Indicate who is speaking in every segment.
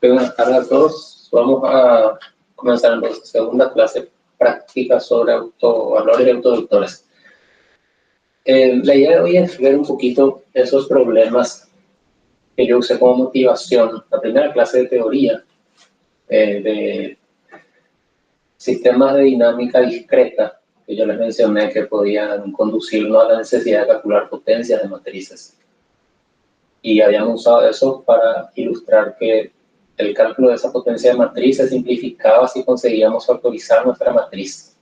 Speaker 1: Buenas tardes a todos. Vamos a comenzar entonces segunda clase práctica sobre autovalores y autovectores. La idea de hoy es ver un poquito esos problemas que yo usé como motivación. La primera clase de teoría de sistemas de dinámica discreta, que yo les mencioné que podían conducirnos a la necesidad de calcular potencias de matrices. Y habíamos usado eso para ilustrar que el cálculo de esa potencia de matriz se simplificaba si conseguíamos factorizar nuestra matriz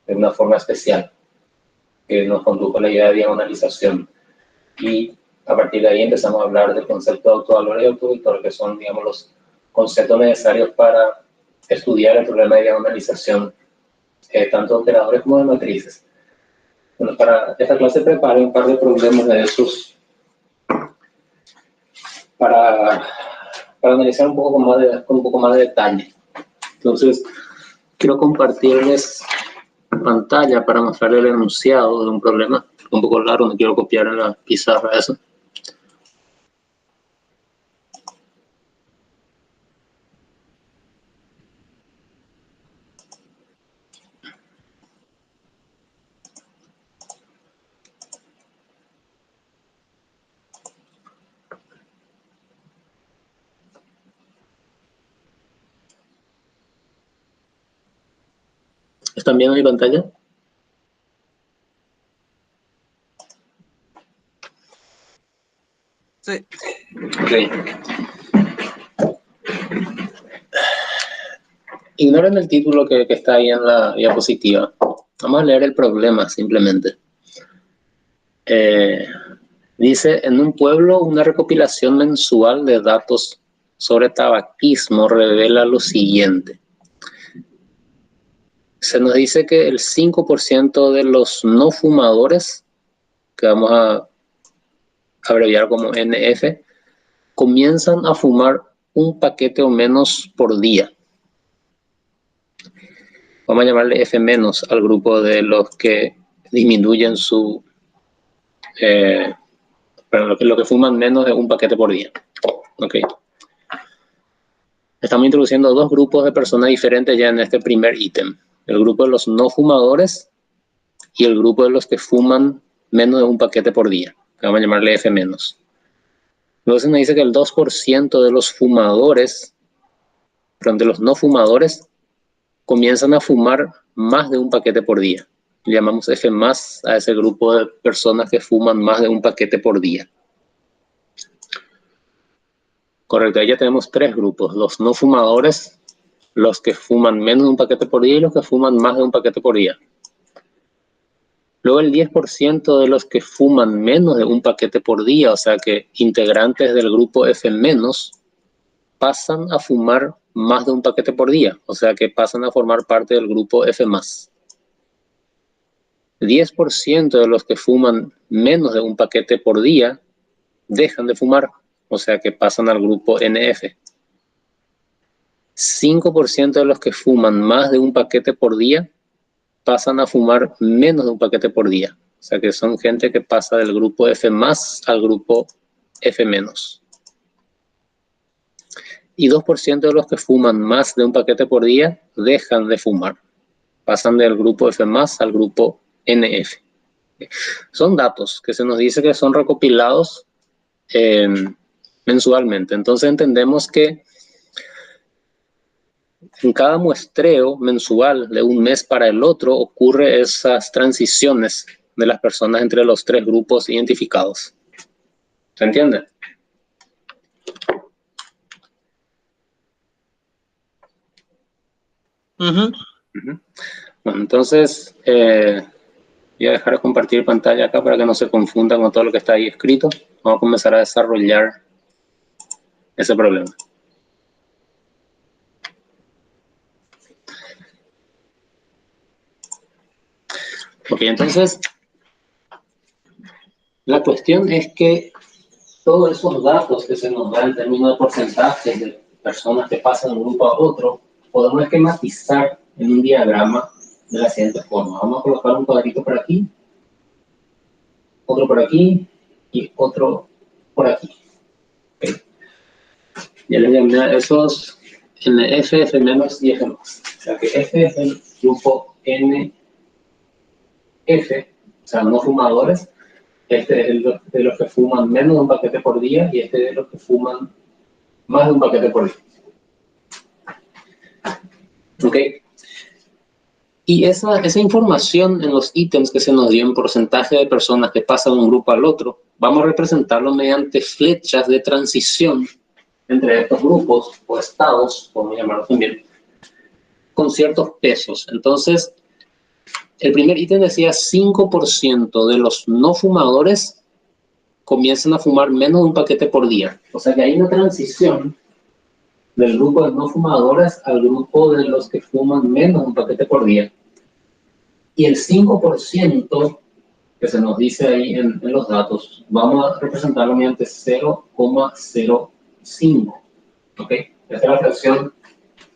Speaker 1: de una forma especial, que nos condujo a la idea de diagonalización. Y a partir de ahí empezamos a hablar del concepto de autovalores y autovectores, que son, digamos, los conceptos necesarios para estudiar el problema de diagonalización, tanto de operadores como de matrices. Bueno, para esta clase preparé un par de problemas de esos para analizar un poco más de detalle. Entonces, quiero compartirles pantalla para mostrarles el enunciado de un problema un poco largo, no quiero copiar en la pizarra eso. ¿Están viendo mi pantalla?
Speaker 2: Sí.
Speaker 1: Ok. Ignoren el título que está ahí en la diapositiva. Vamos a leer el problema simplemente. Dice, en un pueblo una recopilación mensual de datos sobre tabaquismo revela lo siguiente. Se nos dice que el 5% de los no fumadores, que vamos a abreviar como NF, comienzan a fumar un paquete o menos por día. Vamos a llamarle F- al grupo de los que disminuyen su... lo que fuman menos de un paquete por día. Ok. Estamos introduciendo dos grupos de personas diferentes ya en este primer ítem. El grupo de los no fumadores y el grupo de los que fuman menos de un paquete por día. Vamos a llamarle F-. Luego se nos dice que el 2% de los fumadores, perdón, de los no fumadores, comienzan a fumar más de un paquete por día. Le llamamos F+ a ese grupo de personas que fuman más de un paquete por día. Correcto, ahí ya tenemos tres grupos, los no fumadores, los que fuman menos de un paquete por día y los que fuman más de un paquete por día. Luego el 10% de los que fuman menos de un paquete por día, o sea que integrantes del grupo F-, pasan a fumar más de un paquete por día, o sea que pasan a formar parte del grupo F+. 10% de los que fuman menos de un paquete por día dejan de fumar, o sea que pasan al grupo NF. 5% de los que fuman más de un paquete por día pasan a fumar menos de un paquete por día. O sea que son gente que pasa del grupo F+ al grupo F-. Y 2% de los que fuman más de un paquete por día dejan de fumar. Pasan del grupo F+ al grupo NF. Son datos que se nos dice que son recopilados mensualmente. Entonces entendemos que en cada muestreo mensual de un mes para el otro ocurre esas transiciones de las personas entre los tres grupos identificados. ¿Se entiende? Bueno, entonces voy a dejar de compartir pantalla acá para que no se confunda con todo lo que está ahí escrito. Vamos a comenzar a desarrollar ese problema. Ok, entonces la cuestión es que todos esos datos que se nos dan en términos de porcentajes de personas que pasan de un grupo a otro, podemos esquematizar en un diagrama de la siguiente forma. Vamos a colocar un cuadrito por aquí, otro por aquí y otro por aquí. Okay. Ya les llamé a esos NF, menos y F más. O sea que F es el grupo NF, o sea, no fumadores. Este es el de los que fuman menos de un paquete por día y este es de los que fuman más de un paquete por día. ¿Ok? Y esa información en los ítems que se nos dio en porcentaje de personas que pasan de un grupo al otro, vamos a representarlo mediante flechas de transición entre estos grupos o estados, podemos llamarlo también, con ciertos pesos. Entonces, el primer ítem decía 5% de los no fumadores comienzan a fumar menos de un paquete por día. O sea que hay una transición del grupo de no fumadores al grupo de los que fuman menos de un paquete por día. Y el 5% que se nos dice ahí en los datos, vamos a representarlo mediante 0,05. ¿Ok? Esta es la fracción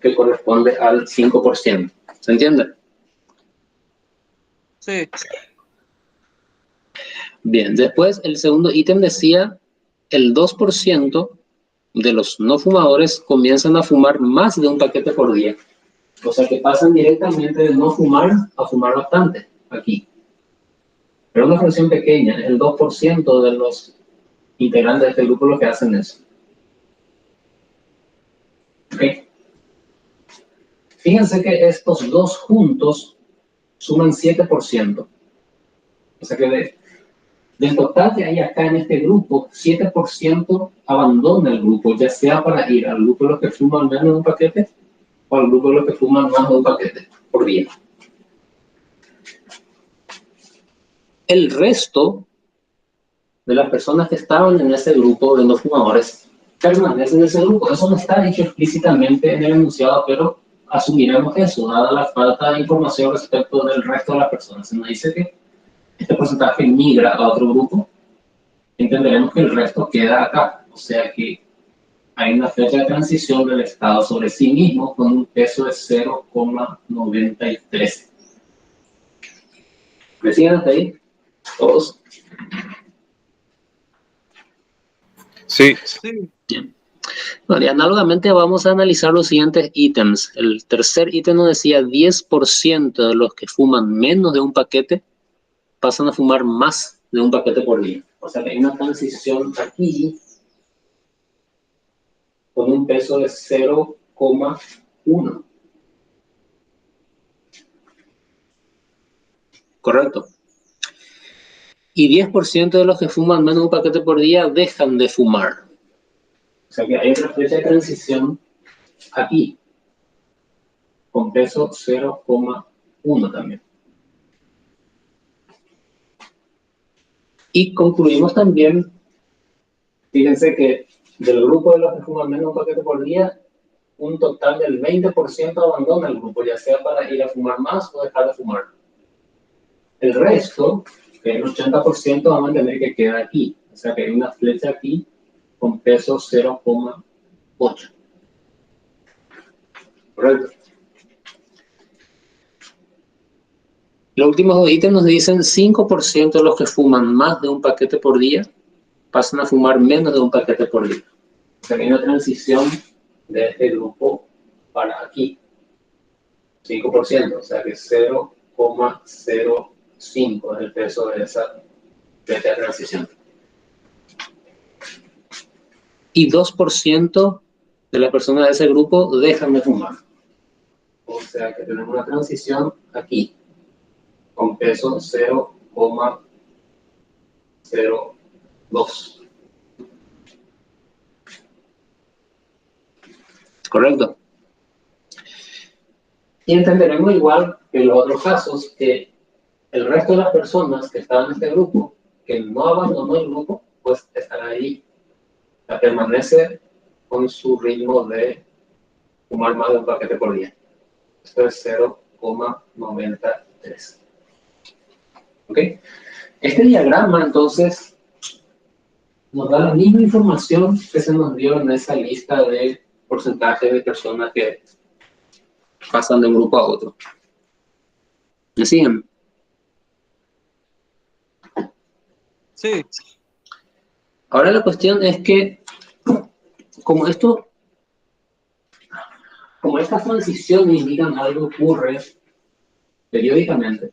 Speaker 1: que corresponde al 5%. ¿Se entiende?
Speaker 2: Sí.
Speaker 1: Bien, después el segundo ítem decía el 2% de los no fumadores comienzan a fumar más de un paquete por día. O sea que pasan directamente de no fumar a fumar bastante aquí. Pero una fracción pequeña, el 2% de los integrantes de este grupo lo que hacen eso. ¿Ok? Fíjense que estos dos juntos suman 7%. O sea que del total que hay acá en este grupo, 7% abandona el grupo, ya sea para ir al grupo de los que fuman menos de un paquete o al grupo de los que fuman más de un paquete por día. El resto de las personas que estaban en ese grupo de no fumadores permanecen en ese grupo. Eso no está dicho explícitamente en el enunciado, pero asumiremos eso, dada la falta de información respecto del resto de las personas. Se nos dice que este porcentaje migra a otro grupo, entenderemos que el resto queda acá. O sea que hay una fecha de transición del Estado sobre sí mismo con un peso de 0,93. ¿Me siguen hasta ahí? ¿Todos?
Speaker 3: Sí.
Speaker 2: Sí.
Speaker 1: Bien. Bueno, y análogamente vamos a analizar los siguientes ítems. El tercer ítem nos decía 10% de los que fuman menos de un paquete pasan a fumar más de un paquete por día. O sea que hay una transición aquí con un peso de 0,1. Correcto. Y 10% de los que fuman menos de un paquete por día dejan de fumar. O sea que hay otra flecha de transición aquí, con peso 0,1 también. Y concluimos también, fíjense que del grupo de los que fuman menos de un paquete por día, un total del 20% abandona el grupo, ya sea para ir a fumar más o dejar de fumar. El resto, que es el 80%, vamos a tener que quedar aquí. O sea que hay una flecha aquí con peso 0,8. Correcto. Los últimos dos ítems nos dicen 5% de los que fuman más de un paquete por día pasan a fumar menos de un paquete por día. O sea que hay una transición de este grupo para aquí. 5%, o sea que 0,05 es el peso de esa transición. Y 2% de las personas de ese grupo dejan de fumar. O sea que tenemos una transición aquí, con peso 0,02. ¿Correcto? Y entenderemos igual que en los otros casos que el resto de las personas que estaban en este grupo, que no abandonó el grupo, pues estará ahí. La permanece con su ritmo de fumar más de un paquete por día. Esto es 0,93. ¿Ok? Este diagrama, entonces, nos da la misma información que se nos dio en esa lista de porcentaje de personas que pasan de un grupo a otro. ¿Me siguen?
Speaker 2: Sí.
Speaker 1: Ahora la cuestión es que, como esto como estas transiciones indican algo que ocurre periódicamente,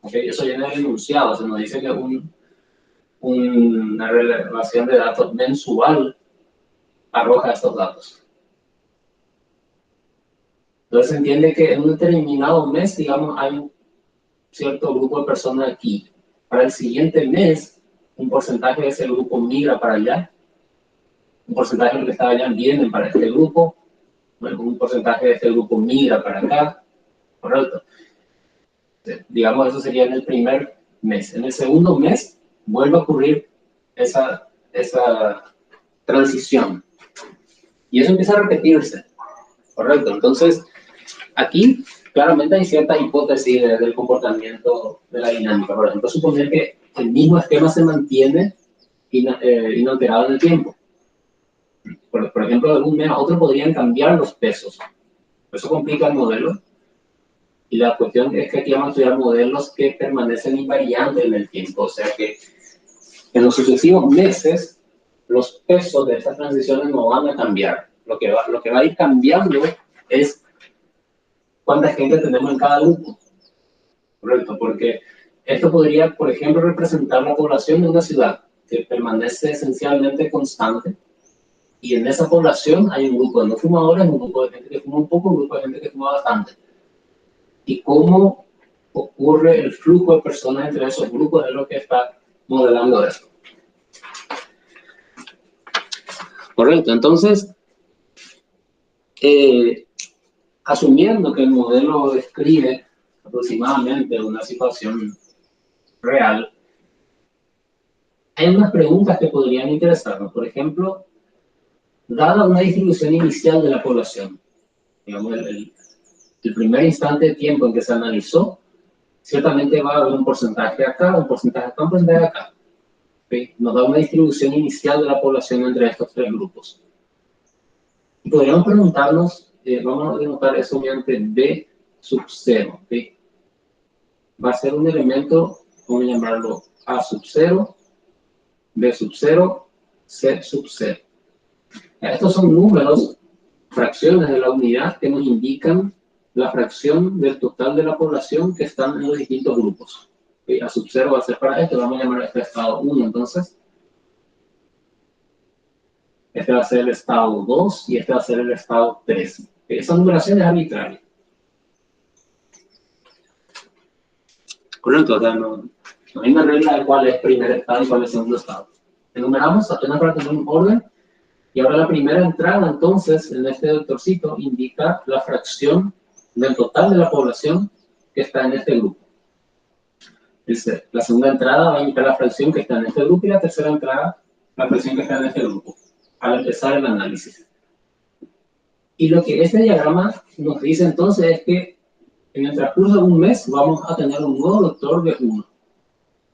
Speaker 1: ¿okay? Eso ya no es enunciado, se nos dice que una relación de datos mensual arroja estos datos. Entonces se entiende que en un determinado mes, digamos, hay un cierto grupo de personas aquí. Para el siguiente mes, un porcentaje de ese grupo migra para allá, un porcentaje de los que estaba allá vienen para este grupo, un porcentaje de este grupo migra para acá, ¿correcto? Digamos, eso sería en el primer mes. En el segundo mes, vuelve a ocurrir esa transición. Y eso empieza a repetirse, ¿correcto? Entonces, aquí claramente hay cierta hipótesis del comportamiento de la dinámica. Por ejemplo, suponer que el mismo esquema se mantiene inalterado en el tiempo. Por ejemplo, de un mes a otro podrían cambiar los pesos. Eso complica el modelo. Y la cuestión es que aquí vamos a estudiar modelos que permanecen invariantes en el tiempo. O sea que en los sucesivos meses, los pesos de estas transiciones no van a cambiar. Lo que va a ir cambiando es cuánta gente tenemos en cada grupo. Correcto, porque esto podría, por ejemplo, representar la población de una ciudad que permanece esencialmente constante. Y en esa población hay un grupo de no fumadores, un grupo de gente que fuma un poco, un grupo de gente que fuma bastante. Y cómo ocurre el flujo de personas entre esos grupos es lo que está modelando esto. Correcto, entonces, asumiendo que el modelo describe aproximadamente una situación real, hay unas preguntas que podrían interesarnos. Por ejemplo, dada una distribución inicial de la población, digamos, el primer instante de tiempo en que se analizó, ciertamente va a haber un porcentaje acá, un porcentaje acá, un porcentaje acá. ¿Okay? Nos da una distribución inicial de la población entre estos tres grupos. Y podríamos preguntarnos, vamos a denotar eso mediante B sub 0. ¿Okay? Va a ser un elemento, vamos a llamarlo A sub 0, B sub 0, C sub 0. Estos son números, fracciones de la unidad que nos indican la fracción del total de la población que están en los distintos grupos. ¿Okay? A sub 0 va a ser para este, vamos a llamar a este estado 1 entonces. Este va a ser el estado 2 y este va a ser el estado 3. ¿Okay? Esa numeración es arbitraria. Correcto, o sea, no hay una regla de cuál es primer estado y cuál es segundo estado. Enumeramos apenas para tener un orden. Y ahora la primera entrada, entonces, en este vectorcito, indica la fracción del total de la población que está en este grupo. Dice, la segunda entrada va a indicar la fracción que está en este grupo y la tercera entrada, la fracción que está en este grupo, al empezar el análisis. Y lo que este diagrama nos dice entonces es que en el transcurso de un mes vamos a tener un nuevo vector de 1,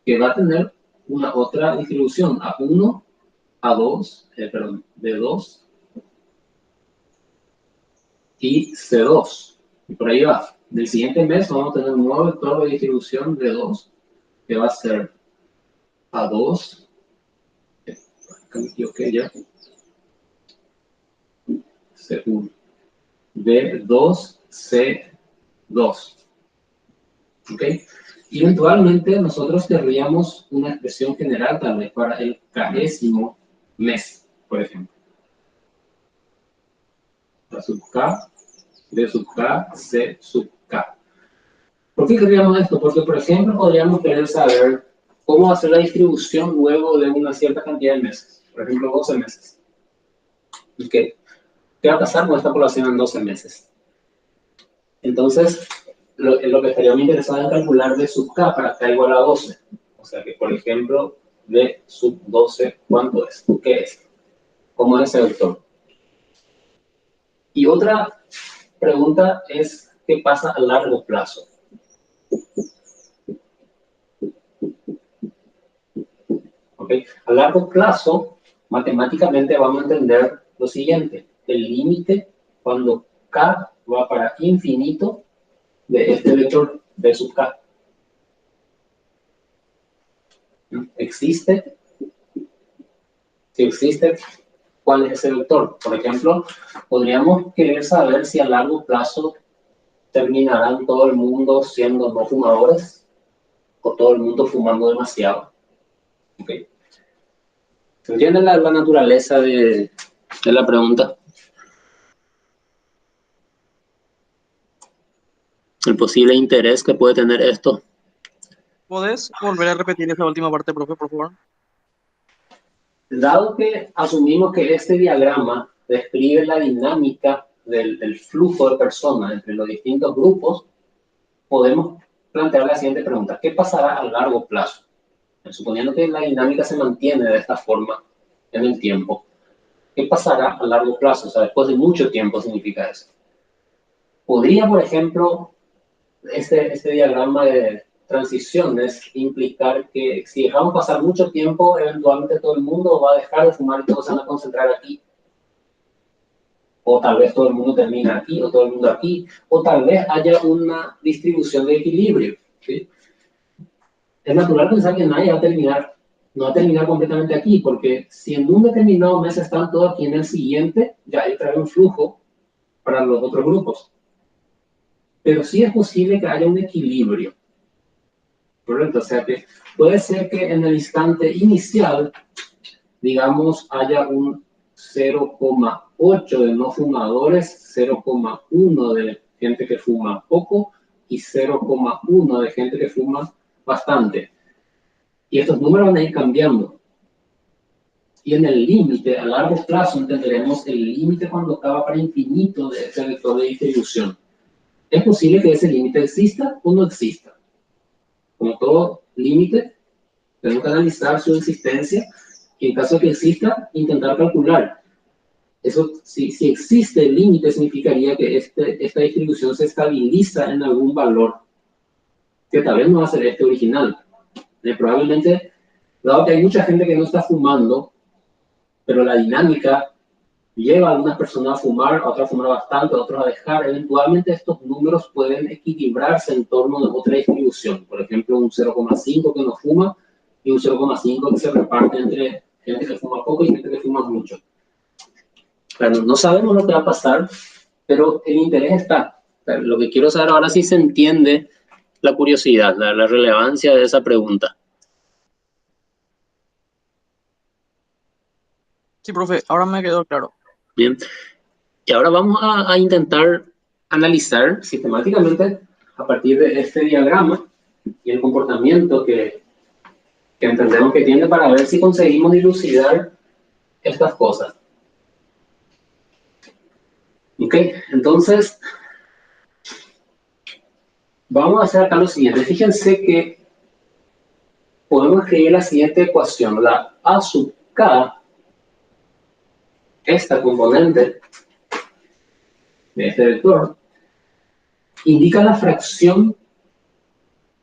Speaker 1: que va a tener una otra distribución, A1, A2, perdón, D2, y C2. Y por ahí va. Del siguiente mes vamos a tener un nuevo vector de distribución de 2, que va a ser A2, C1, B2, C2. ¿Ok? Y eventualmente nosotros querríamos una expresión general tal vez para el 40º mes, por ejemplo. A sub K, B sub K, C sub K. ¿Por qué queríamos esto? Porque, por ejemplo, podríamos querer saber cómo hacer la distribución luego de una cierta cantidad de meses. Por ejemplo, 12 meses. ¿Qué va a pasar con esta población en 12 meses? Entonces, lo que estaría muy interesado en calcular D sub K para K igual a 12. O sea que, por ejemplo, D sub 12, ¿cuánto es? ¿Qué es? ¿Cómo es ese vector? Y otra pregunta es, ¿qué pasa a largo plazo? ¿Okay? A largo plazo, matemáticamente vamos a entender lo siguiente. El límite, cuando K va para infinito, de este vector B sub K. ¿Existe? Si existe, cuál es ese vector. Por ejemplo, podríamos querer saber si a largo plazo terminarán todo el mundo siendo no fumadores o todo el mundo fumando demasiado. Okay. ¿Se entiende la naturaleza de la pregunta? El posible interés que puede tener esto.
Speaker 2: ¿Podés volver a repetir esa última parte, profe, por favor?
Speaker 1: Dado que asumimos que este diagrama describe la dinámica del flujo de personas entre los distintos grupos, podemos plantear la siguiente pregunta. ¿Qué pasará a largo plazo? Suponiendo que la dinámica se mantiene de esta forma en el tiempo, ¿qué pasará a largo plazo? O sea, después de mucho tiempo significa eso. Podría, por ejemplo, este diagrama de transiciones implicar que si dejamos pasar mucho tiempo, eventualmente todo el mundo va a dejar de fumar y todos se van a concentrar aquí. O tal vez todo el mundo termina aquí, o todo el mundo aquí, o tal vez haya una distribución de equilibrio, ¿sí? Es natural pensar que nadie va a terminar, no va a terminar completamente aquí, porque si en un determinado mes están todos aquí, en el siguiente ya hay un flujo para los otros grupos. Pero sí es posible que haya un equilibrio, ¿correcto? O sea que puede ser que en el instante inicial, digamos, haya un 0,8 de no fumadores, 0,1 de gente que fuma poco y 0,1 de gente que fuma bastante. Y estos números van a ir cambiando. Y en el límite, a largo plazo, entenderemos el límite cuando acaba para infinito de ese vector de distribución. Es posible que ese límite exista o no exista. Como todo límite, tenemos que analizar su existencia y en caso de que exista, intentar calcular. Eso, si existe el límite, significaría que esta distribución se estabiliza en algún valor, que tal vez no va a ser este original. Probablemente, dado que hay mucha gente que no está fumando, pero la dinámica lleva a algunas personas a fumar, a otras a fumar bastante, a otros a dejar. Eventualmente estos números pueden equilibrarse en torno de otra distribución. Por ejemplo, un 0,5 que no fuma y un 0,5 que se reparte entre gente que fuma poco y gente que fuma mucho. Claro, no sabemos lo que va a pasar, pero el interés está. Lo que quiero saber ahora es si se entiende la curiosidad, la relevancia de esa pregunta.
Speaker 2: Sí, profe, ahora me quedó claro.
Speaker 1: Bien, y ahora vamos a intentar analizar sistemáticamente a partir de este diagrama y el comportamiento que entendemos que tiene para ver si conseguimos dilucidar estas cosas. Ok, entonces vamos a hacer acá lo siguiente. Fíjense que podemos escribir la siguiente ecuación. La A sub K, esta componente de este vector, indica la fracción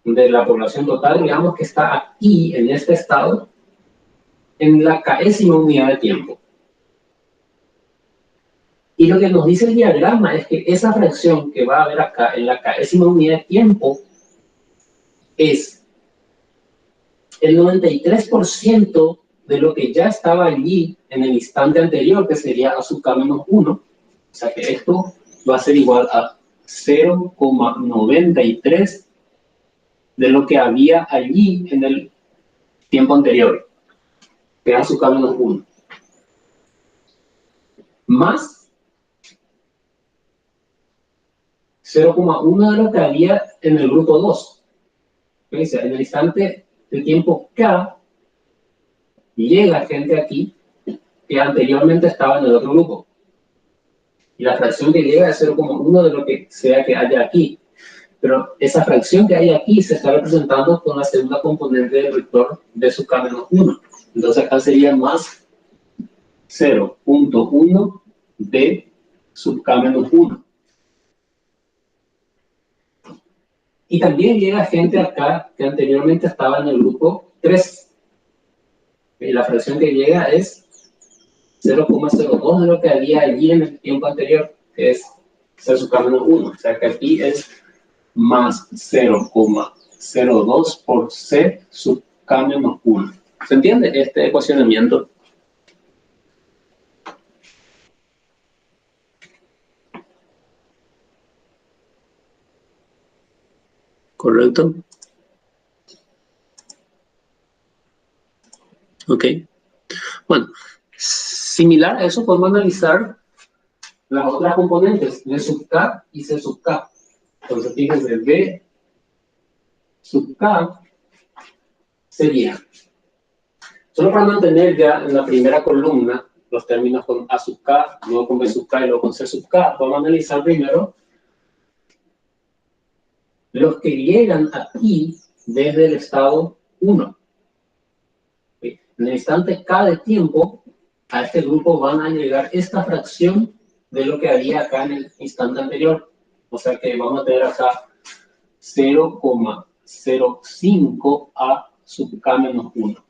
Speaker 1: de la población total, digamos, que está aquí, en este estado, en la késima unidad de tiempo. Y lo que nos dice el diagrama es que esa fracción que va a haber acá, en la késima unidad de tiempo, es el 93% de lo que ya estaba allí en el instante anterior, que sería a sub k-1. O sea que esto va a ser igual a 0,93 de lo que había allí en el tiempo anterior, que era sub k-1. Más 0,1 de lo que había en el grupo 2. O sea, en el instante de tiempo K, llega gente aquí que anteriormente estaba en el otro grupo. Y la fracción que llega es 0,1 de lo que sea que haya aquí. Pero esa fracción que hay aquí se está representando con la segunda componente del vector de sub k-1. Entonces acá sería más 0,1 de sub k-1. Y también llega gente acá que anteriormente estaba en el grupo 3. Y la fracción que llega es 0,02 de lo que había allí en el tiempo anterior, que es C sub k-1. O sea que aquí es más 0,02 por C sub k-1. ¿Se entiende este ecuacionamiento? ¿Correcto? Ok. Bueno, similar a eso podemos analizar las otras componentes, B sub K y C sub K. Entonces, fíjense, B sub K sería, solo para mantener ya en la primera columna los términos con A sub K, luego con B sub K y luego con C sub K, vamos a analizar primero los que llegan aquí desde el estado 1. En el instante K de tiempo, a este grupo van a llegar esta fracción de lo que había acá en el instante anterior. O sea que vamos a tener acá 0,05 A sub K menos 1.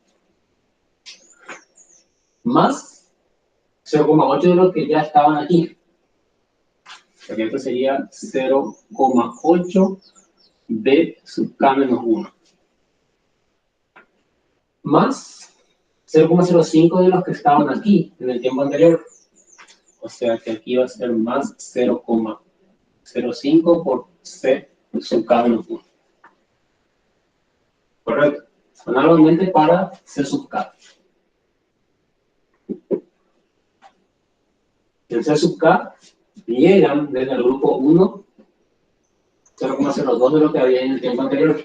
Speaker 1: Más 0,8 de los que ya estaban aquí. Porque esto sería 0,8 B sub K menos 1. Más 0,05 de los que estaban aquí en el tiempo anterior. O sea que aquí va a ser más 0,05 por C sub K menos 1. Correcto. Análogamente para C sub K. En C sub K llegan desde el grupo 1 0,02 de lo que había en el tiempo anterior.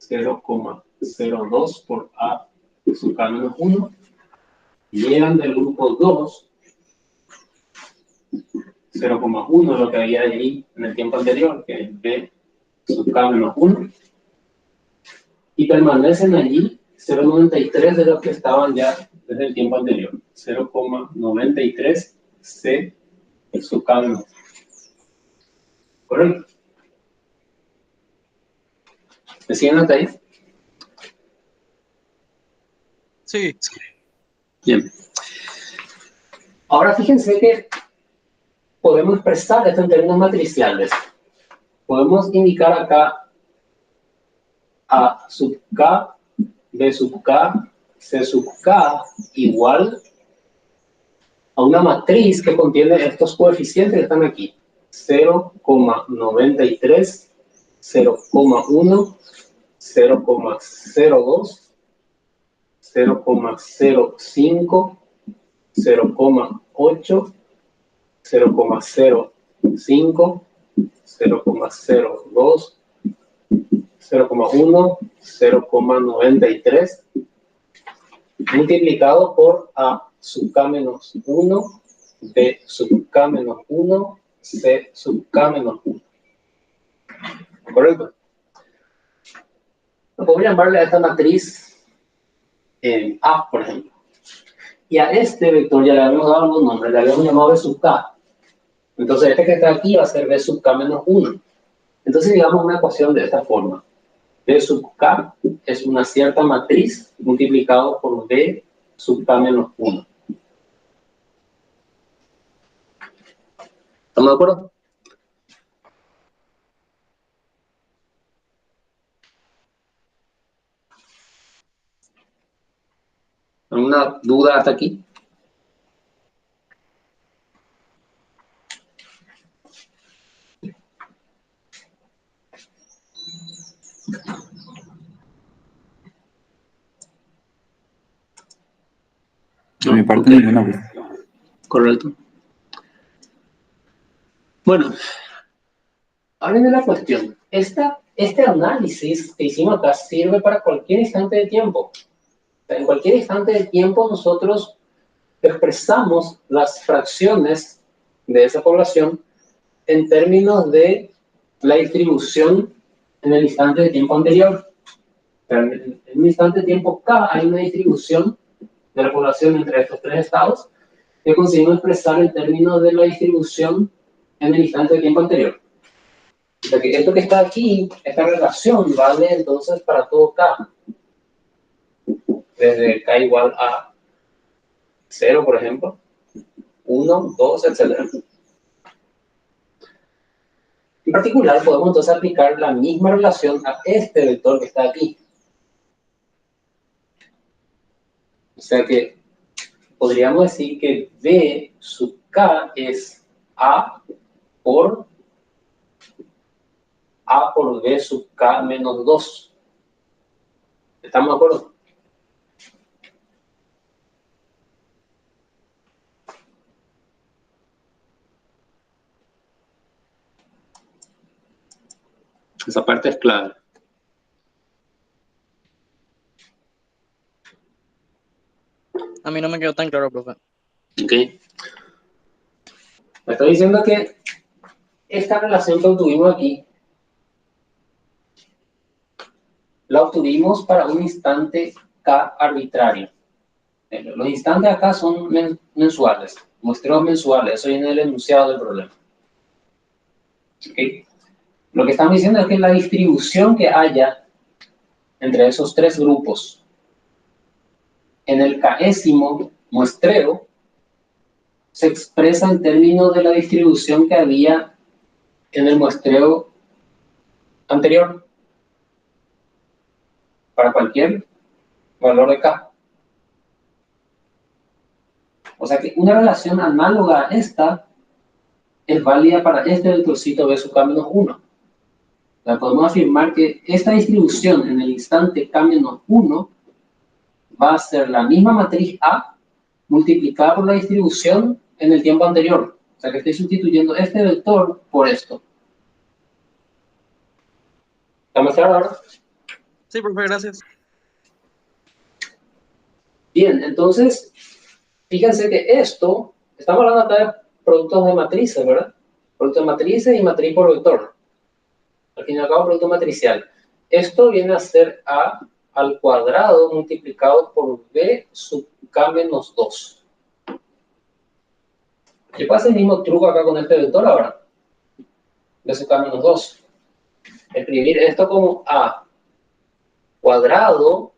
Speaker 1: 0,02 por A sub K menos 1. Llegan del grupo 2 0,1 de lo que había allí en el tiempo anterior, que es B sub K menos 1. Y permanecen allí 0,93 de los que estaban ya desde el tiempo anterior. 0,93 C sub K menos 1. ¿Correcto? ¿Me siguen hasta ahí?
Speaker 2: Sí.
Speaker 1: Bien. Ahora fíjense que podemos expresar esto en términos matriciales. Podemos indicar acá A sub K, B sub K, C sub K igual a una matriz que contiene estos coeficientes que están aquí. 0,93, 0,1, 0,02, 0,05, 0,8, 0,05, 0,02, 0,1, 0,93 multiplicado por A sub K menos 1, B sub K menos 1, C sub K menos 1. ¿Correcto? Podemos llamarle a esta matriz A, por ejemplo. Y a este vector ya le habíamos dado algún nombre, le habíamos llamado B sub K. Entonces este que está aquí va a ser B sub K menos 1. Entonces digamos una ecuación de esta forma. B sub K es una cierta matriz multiplicado por B sub K menos 1. ¿Estamos de acuerdo? ¿Alguna duda hasta aquí?
Speaker 3: De mi parte, ninguna duda.
Speaker 1: Correcto. Bueno, ahora viene la cuestión. Este análisis que hicimos acá sirve para cualquier instante de tiempo. En cualquier instante de tiempo nosotros expresamos las fracciones de esa población en términos de la distribución en el instante de tiempo anterior. En un instante de tiempo K hay una distribución de la población entre estos tres estados que conseguimos expresar en términos de la distribución en el instante de tiempo anterior. O sea que esto que está aquí, esta relación vale entonces para todo K. Desde K igual a 0, por ejemplo, 1, 2, etc. En particular, podemos entonces aplicar la misma relación a este vector que está aquí. O sea que podríamos decir que B sub K es A por A por B sub K menos 2. ¿Estamos de acuerdo? Esa parte es clave.
Speaker 2: A mí no me quedó tan claro, profe.
Speaker 1: Ok. Me estoy diciendo que esta relación que obtuvimos aquí la obtuvimos para un instante K arbitrario. Los instantes acá son mensuales, muestreos mensuales, eso viene del enunciado del problema. ¿Okay? Lo que estamos diciendo es que la distribución que haya entre esos tres grupos en el késimo muestreo se expresa en términos de la distribución que había en el muestreo anterior para cualquier valor de K. O sea que una relación análoga a esta es válida para este vectorcito B sub K menos 1. O sea, podemos afirmar que esta distribución en el instante K menos 1 va a ser la misma matriz A multiplicada por la distribución en el tiempo anterior. O sea que estoy sustituyendo este vector por esto. ¿Estamos claros ahora?
Speaker 2: Sí, profe, gracias.
Speaker 1: Bien, entonces, fíjense que esto, estamos hablando acá de productos de matrices, ¿verdad? Productos de matrices y matriz por vector. Al fin y al cabo, producto matricial. Esto viene a ser A al cuadrado multiplicado por B sub K menos 2. ¿Qué pasa el mismo truco acá con este vector ahora? B sub K menos 2. Escribir esto como A cuadrado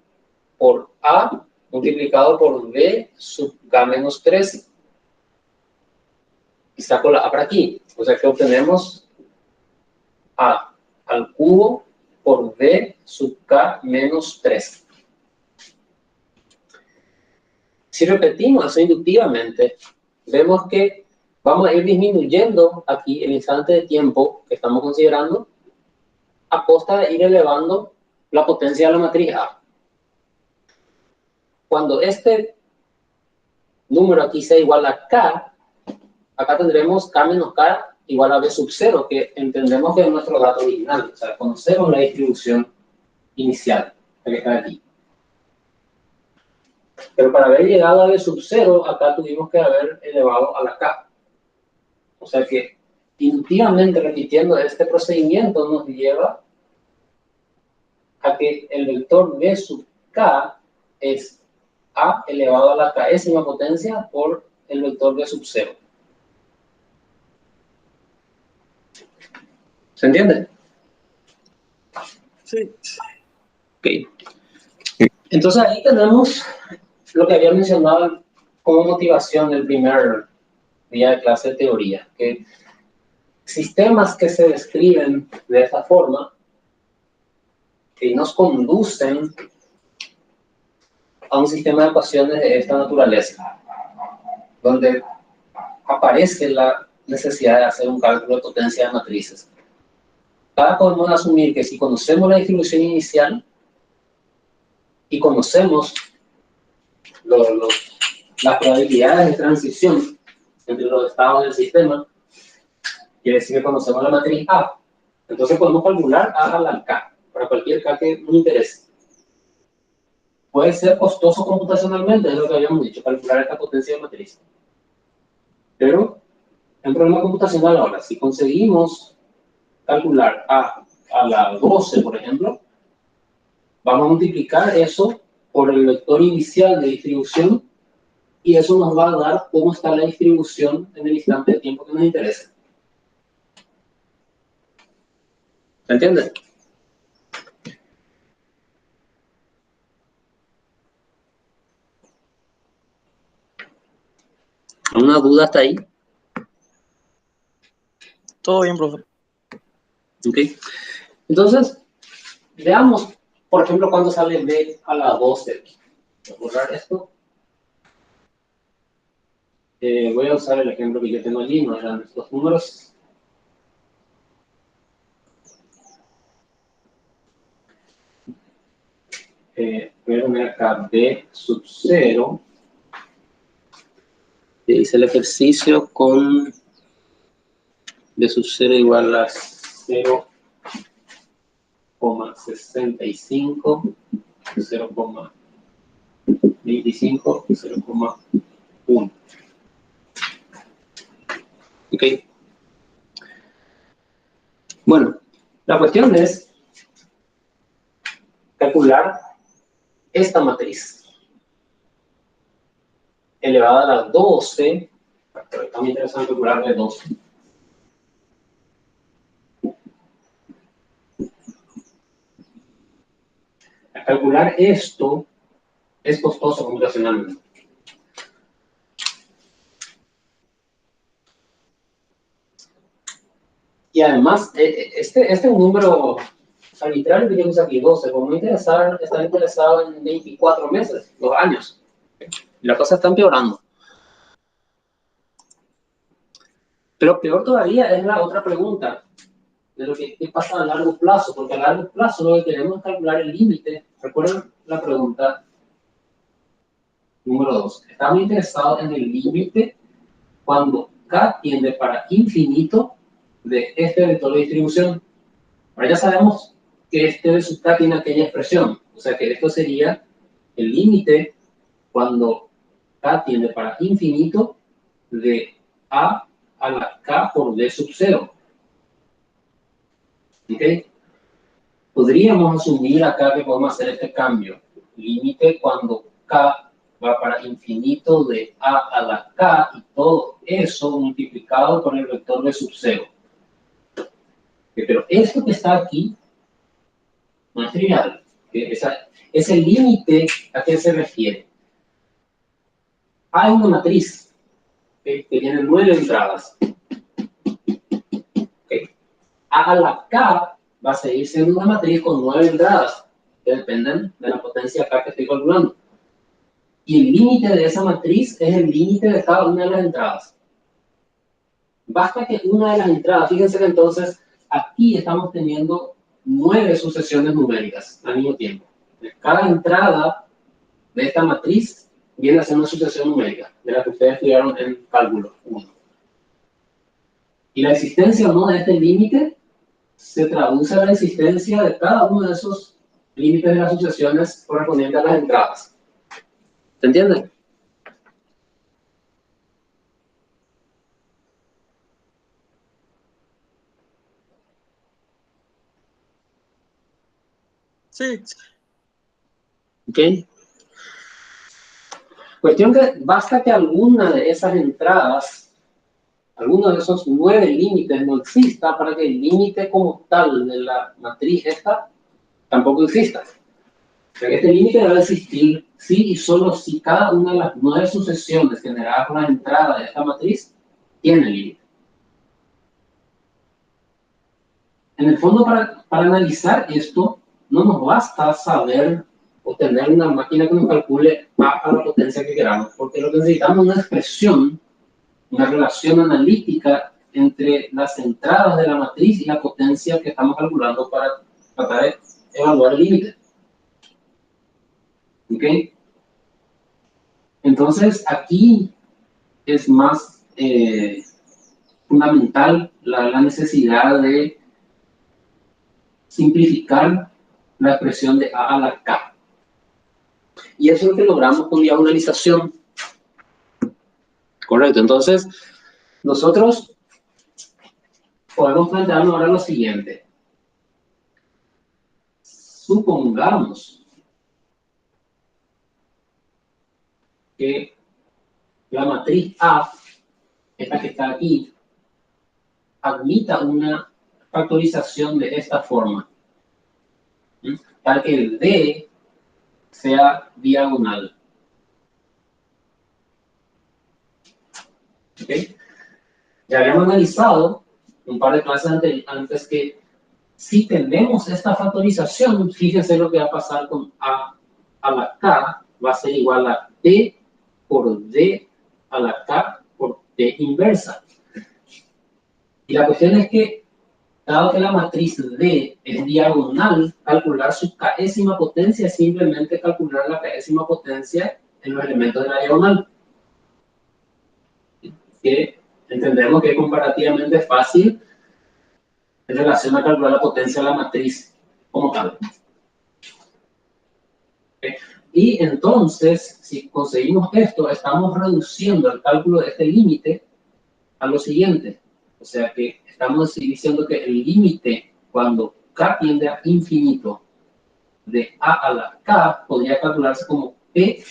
Speaker 1: por A multiplicado por B sub K menos 3. Y saco la A para aquí. O sea que obtenemos A al cubo por B sub K menos 3. Si repetimos eso inductivamente, vemos que vamos a ir disminuyendo aquí el instante de tiempo que estamos considerando a costa de ir elevando la potencia de la matriz A. Cuando este número aquí sea igual a K, acá tendremos K menos K igual a B sub 0, que entendemos que es nuestro dato original. O sea, conocemos la distribución inicial que está aquí. Pero para haber llegado a B sub 0, acá tuvimos que haber elevado a la K. O sea que, inductivamente repitiendo este procedimiento, nos lleva a que el vector B sub K es A elevado a la késima potencia por el vector B sub 0. ¿Se entiende?
Speaker 2: Sí.
Speaker 1: Ok. Entonces ahí tenemos lo que había mencionado como motivación del primer día de clase de teoría, que sistemas que se describen de esta forma que nos conducen a un sistema de ecuaciones de esta naturaleza, donde aparece la necesidad de hacer un cálculo de potencia de matrices. Ahora podemos asumir que si conocemos la distribución inicial y conocemos las probabilidades de transición entre los estados del sistema, quiere decir que conocemos la matriz A, entonces podemos calcular A a la K, para cualquier K que nos interese. Puede ser costoso computacionalmente, es lo que habíamos dicho, calcular esta potencia de matriz. Pero, en problema computacional ahora, si conseguimos calcular a la 12, por ejemplo, vamos a multiplicar eso por el vector inicial de distribución y eso nos va a dar cómo está la distribución en el instante de tiempo que nos interesa. ¿Se entiende? ¿Alguna duda hasta ahí?
Speaker 2: Todo bien, profe.
Speaker 1: Ok. Entonces, veamos, por ejemplo, cuándo sale B a la 12. Voy a borrar esto. Voy a usar el ejemplo que yo tengo allí, no eran estos números. voy a poner acá D sub 0. Y dice el ejercicio con D sub 0 igual a 0,65, 0,25, 0,1. ¿Ok? Bueno, la cuestión es calcular esta matriz elevada a la 12, pero está muy interesante calcularle 12. Calcular esto es costoso computacionalmente. Y además, este es un número arbitrario que tenemos aquí, 12, como estar interesado en 24 meses, 2 años. Y la cosa está empeorando. Pero peor todavía es la otra pregunta, de lo que pasa a largo plazo, porque a largo plazo lo que queremos es calcular el límite. ¿Recuerdan la pregunta número 2? Estamos interesados en el límite cuando k tiende para infinito de este vector de distribución. Ahora ya sabemos que este de sub k tiene aquella expresión, o sea que esto sería el límite cuando k tiende para infinito de a la k por d sub 0. ¿Ok? Podríamos asumir acá que podemos hacer este cambio. Límite cuando k va para infinito de a la k y todo eso multiplicado por el vector de sub 0. Pero esto que está aquí no es trivial. Ese límite, ¿a qué se refiere? Hay una matriz que tiene 9 entradas. A la k va a seguir siendo una matriz con 9 entradas que dependen de la potencia k que estoy calculando. Y el límite de esa matriz es el límite de cada una de las entradas. Basta que una de las entradas, fíjense que entonces aquí estamos teniendo 9 sucesiones numéricas al mismo tiempo. Cada entrada de esta matriz viene a ser una sucesión numérica, de la que ustedes estudiaron en cálculo 1. Y la existencia o no de este límite se traduce a la existencia de cada uno de esos límites de las sucesiones correspondientes a las entradas. ¿Se entiende?
Speaker 2: Sí.
Speaker 1: ¿Ok? Cuestión que basta que alguna de esas entradas, alguno de esos 9 límites no exista para que el límite como tal de la matriz esta tampoco exista. O sea que este límite debe existir si y solo si cada una de las 9 sucesiones generadas por la entrada de esta matriz tiene límite. En el fondo, para analizar esto, no nos basta saber o tener una máquina que nos calcule a la potencia que queramos, porque lo que necesitamos es una expresión, una relación analítica entre las entradas de la matriz y la potencia que estamos calculando para tratar de evaluar el límite. ¿Ok? Entonces, aquí es más fundamental la necesidad de simplificar la expresión de a la k. Y eso es lo que logramos con diagonalización. Correcto, entonces nosotros podemos plantearnos ahora lo siguiente. Supongamos que la matriz A, esta que está aquí, admita una factorización de esta forma, para que el D sea diagonal. ¿Okay? Ya habíamos analizado un par de clases antes que si tenemos esta factorización, fíjense lo que va a pasar con a la k, va a ser igual a t por d a la k por t inversa. Y la cuestión es que dado que la matriz D es diagonal, calcular su késima potencia es simplemente calcular la késima potencia en los elementos de la diagonal. Que entendemos que es comparativamente fácil en relación a calcular la potencia de la matriz como tal. ¿Okay? Y entonces, si conseguimos esto, estamos reduciendo el cálculo de este límite a lo siguiente. O sea que estamos diciendo que el límite cuando k tiende a infinito de a a la k podría calcularse como p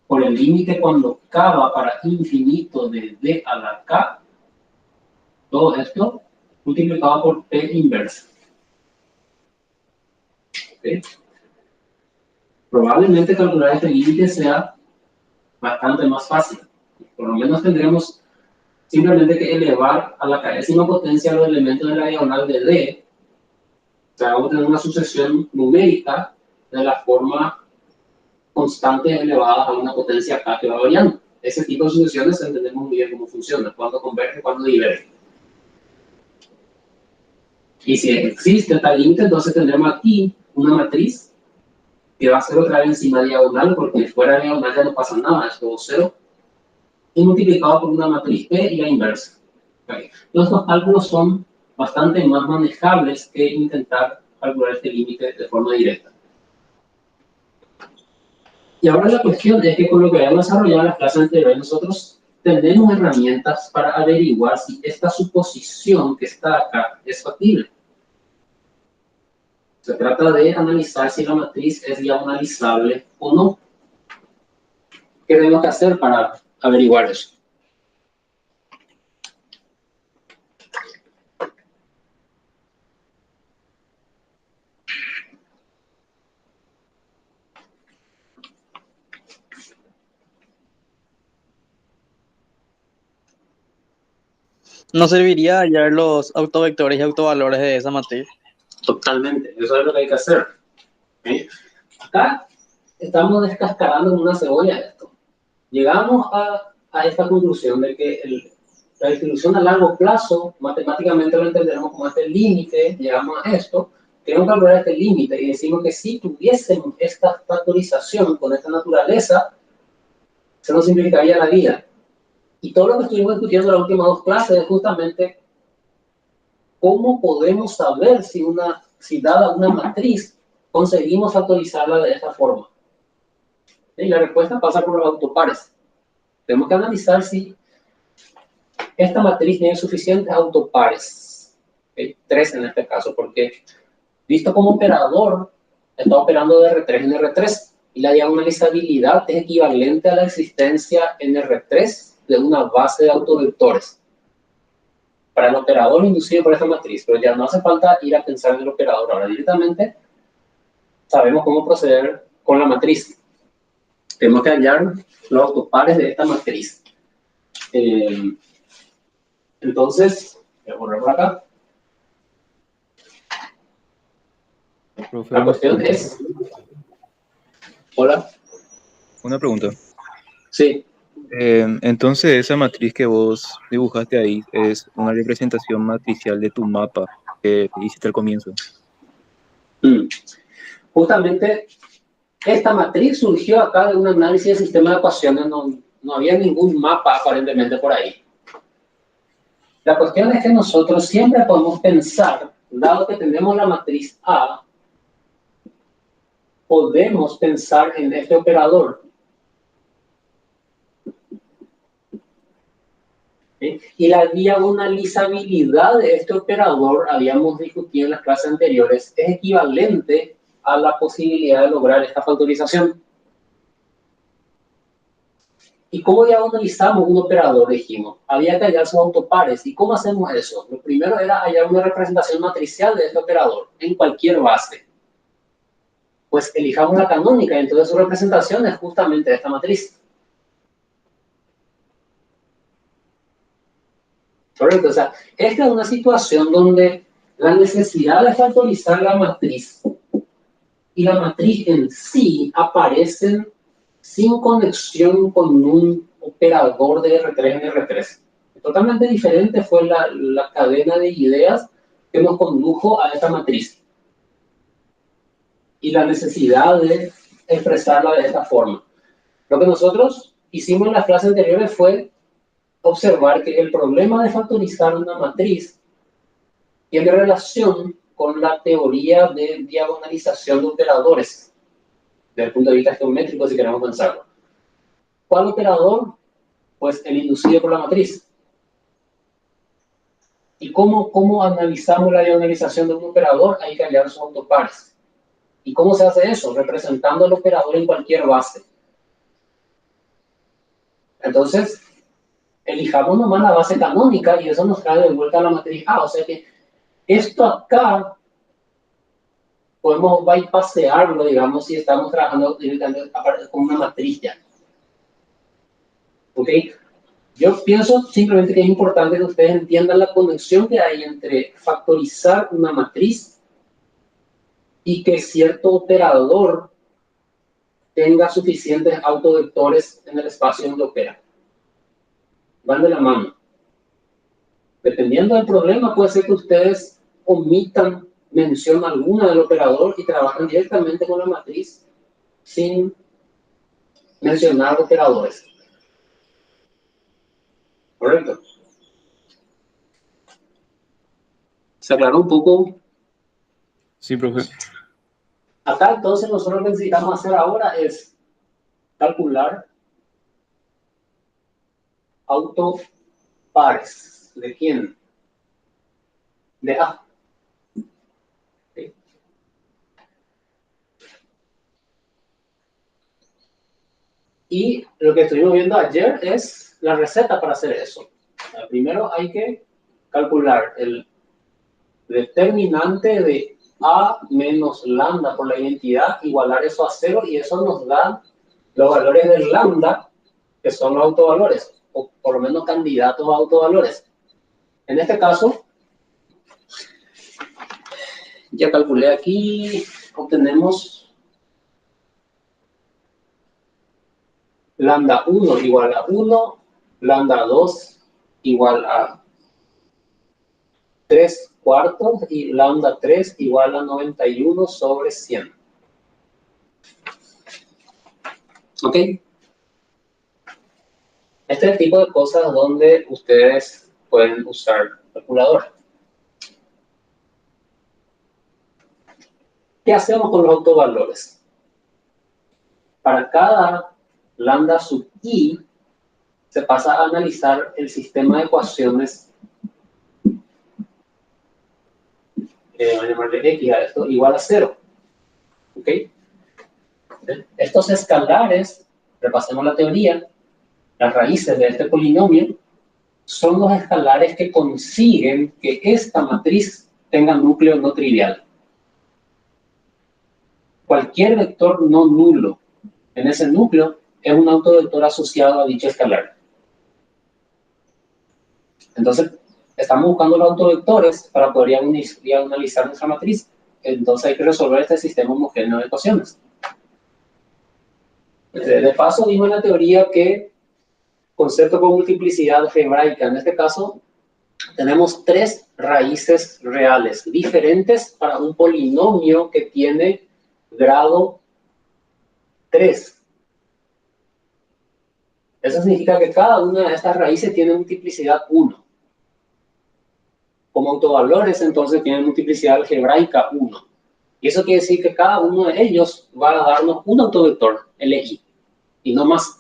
Speaker 1: por el límite cuando k va para infinito de d a la k. Todo esto multiplicado por p inversa. ¿Okay? Probablemente calcular este límite sea bastante más fácil. Por lo menos tendremos simplemente que elevar a la késima potencia los elementos de la diagonal de D. O sea, vamos a tener una sucesión numérica de la forma constante elevada a una potencia k que va variando. Ese tipo de sucesiones entendemos muy bien cómo funciona, cuándo converge, cuándo diverge. Y si existe tal límite, entonces tendremos aquí una matriz que va a ser otra vez encima diagonal, porque fuera diagonal ya no pasa nada, es todo cero, y multiplicado por una matriz P y la inversa. Okay. Los cálculos son bastante más manejables que intentar calcular este límite de forma directa. Y ahora la cuestión es que con lo que habíamos desarrollado en las clases anteriores, nosotros tenemos herramientas para averiguar si esta suposición que está acá es factible. Se trata de analizar si la matriz es diagonalizable o no. ¿Qué tenemos que hacer para averiguar eso?
Speaker 2: ¿No serviría hallar los autovectores y autovalores de esa matriz?
Speaker 1: Totalmente, eso es lo que hay que hacer. ¿Sí? Acá estamos descascarando en una cebolla esto. Llegamos a esta conclusión de que la distribución a largo plazo, matemáticamente lo entenderemos como este límite, llegamos a esto, queremos calcular este límite y decimos que si tuviésemos esta factorización con esta naturaleza, se nos simplificaría la vida. Y todo lo que estuvimos discutiendo en las últimas dos clases es justamente cómo podemos saber si dada una matriz, conseguimos factorizarla de esta forma. Y la respuesta pasa por los autopares. Tenemos que analizar si esta matriz tiene suficientes autopares. ¿Okay? 3 en este caso, porque visto como operador, está operando de R3 en R3. Y la diagonalizabilidad es equivalente a la existencia en R3 de una base de autovectores. Para el operador inducido por esta matriz, pero ya no hace falta ir a pensar en el operador. Ahora directamente sabemos cómo proceder con la matriz. Tenemos que hallar los autopares de esta matriz. Entonces, voy a borrar por acá.
Speaker 3: Profe,
Speaker 1: La cuestión es... Hola.
Speaker 3: una pregunta.
Speaker 1: Sí.
Speaker 3: Entonces, esa matriz que vos dibujaste ahí es una representación matricial de tu mapa que hiciste al comienzo.
Speaker 1: Justamente, esta matriz surgió acá de un análisis de sistema de ecuaciones. No había ningún mapa aparentemente por ahí. La cuestión es que nosotros siempre podemos pensar, dado que tenemos la matriz A, podemos pensar en este operador. ¿Sí? Y la diagonalizabilidad de este operador, habíamos discutido en las clases anteriores, es equivalente a la posibilidad de lograr esta factorización. ¿Y cómo diagonalizamos un operador? Dijimos, había que hallar sus autopares. ¿Y cómo hacemos eso? Lo primero era hallar una representación matricial de este operador en cualquier base. Pues elijamos la canónica, y entonces su representación es justamente esta matriz. Correcto, o sea, esta es una situación donde la necesidad de factorizar la matriz y la matriz en sí aparecen sin conexión con un operador de R3 en R3. Totalmente diferente fue la cadena de ideas que nos condujo a esta matriz y la necesidad de expresarla de esta forma. Lo que nosotros hicimos en las clases anteriores fue observar que el problema de factorizar una matriz tiene relación con la teoría de diagonalización de operadores, desde el punto de vista geométrico, si queremos pensarlo. ¿Cuál operador? Pues el inducido por la matriz. ¿Y cómo analizamos la diagonalización de un operador? Hay que hallar sus autopares. ¿Y cómo se hace eso? Representando el operador en cualquier base. Entonces, elijamos nomás la base canónica y eso nos trae de vuelta a la matriz A. O sea que esto acá podemos bypassearlo, digamos, si estamos trabajando directamente con una matriz ya. ¿Ok? Yo pienso simplemente que es importante que ustedes entiendan la conexión que hay entre factorizar una matriz y que cierto operador tenga suficientes autovectores en el espacio donde opera. Van de la mano. Dependiendo del problema, puede ser que ustedes omitan mención alguna del operador y trabajan directamente con la matriz sin mencionar operadores. ¿Correcto? ¿Se aclaró un poco?
Speaker 3: Sí, profe.
Speaker 1: Acá entonces nosotros lo que necesitamos hacer ahora es calcular autopares. ¿De quién? De A. ¿Sí? Y lo que estuvimos viendo ayer es la receta para hacer eso. Primero hay que calcular el determinante de A menos lambda por la identidad, igualar eso a 0 y eso nos da los valores del lambda, que son los autovalores, o por lo menos candidatos a autovalores. En este caso, ya calculé aquí, obtenemos lambda 1 igual a 1, lambda 2 igual a 3 cuartos y lambda 3 igual a 91 sobre 100. ¿Ok? Este es el tipo de cosas donde ustedes pueden usar calculadora. ¿Qué hacemos con los autovalores? Para cada lambda sub i se pasa a analizar el sistema de ecuaciones, voy a llamarle x a esto, igual a 0. ¿Ok? Estos escalares, repasemos la teoría, las raíces de este polinomio, son los escalares que consiguen que esta matriz tenga núcleo no trivial. Cualquier vector no nulo en ese núcleo es un autovector asociado a dicho escalar. Entonces, estamos buscando los autovectores para poder diagonalizar nuestra matriz. Entonces hay que resolver este sistema homogéneo de ecuaciones. De paso, vimos en la teoría que concepto con multiplicidad algebraica, en este caso, tenemos 3 raíces reales diferentes para un polinomio que tiene grado 3. Eso significa que cada una de estas raíces tiene multiplicidad 1. Como autovalores, entonces, tienen multiplicidad algebraica 1. Y eso quiere decir que cada uno de ellos va a darnos un autovector, LI, y no más.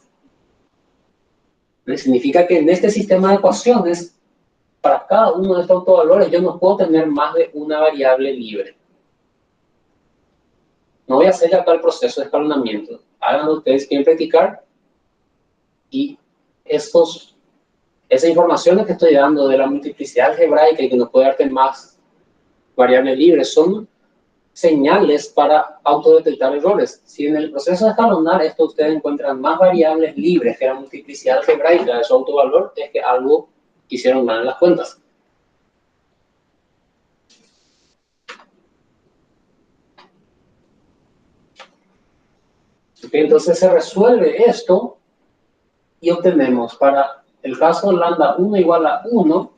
Speaker 1: Significa que en este sistema de ecuaciones, para cada uno de estos autovalores, yo no puedo tener más de una variable libre. No voy a hacer acá el proceso de escalonamiento. Háganlo ustedes, quieren practicar. Y esas informaciones que estoy dando de la multiplicidad algebraica y que nos puede darte más variables libres son señales para autodetectar errores. Si en el proceso de escalonar esto ustedes encuentran más variables libres que la multiplicidad algebraica de su autovalor, es que algo hicieron mal en las cuentas. Okay, entonces se resuelve esto y obtenemos para el caso lambda 1 igual a 1,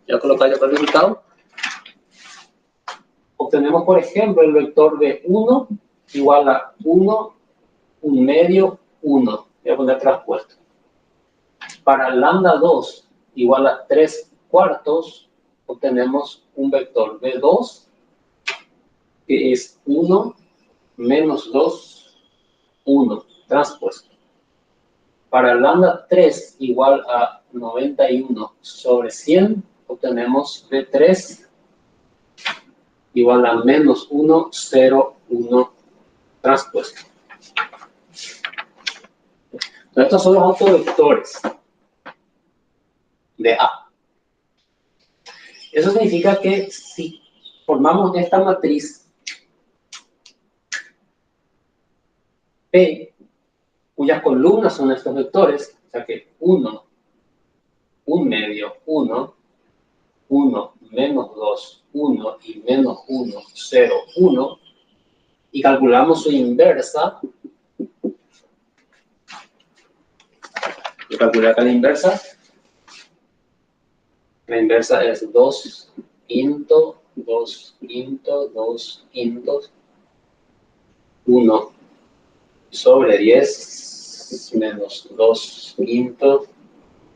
Speaker 1: ya colocar el resultado, obtenemos, por ejemplo, el vector de 1 igual a 1, 1 medio, 1. Voy a poner traspuesto. Para lambda 2 igual a 3 cuartos, obtenemos un vector de 2, que es 1 menos 2, 1, transpuesto. Para lambda 3 igual a 91 sobre 100, obtenemos B3 igual a menos 1, 0, 1, transpuesto. Entonces, estos son los autovectores de A. Eso significa que si formamos esta matriz P, cuyas columnas son estos vectores, o sea que 1, 1 medio, 1, 1, menos 2, 1 y menos 1, 0, 1, y calculamos su inversa. Yo calculé acá la inversa. La inversa es 2 quinto, 2 quinto, 2 quintos, 1 sobre 10 menos 2 quintos,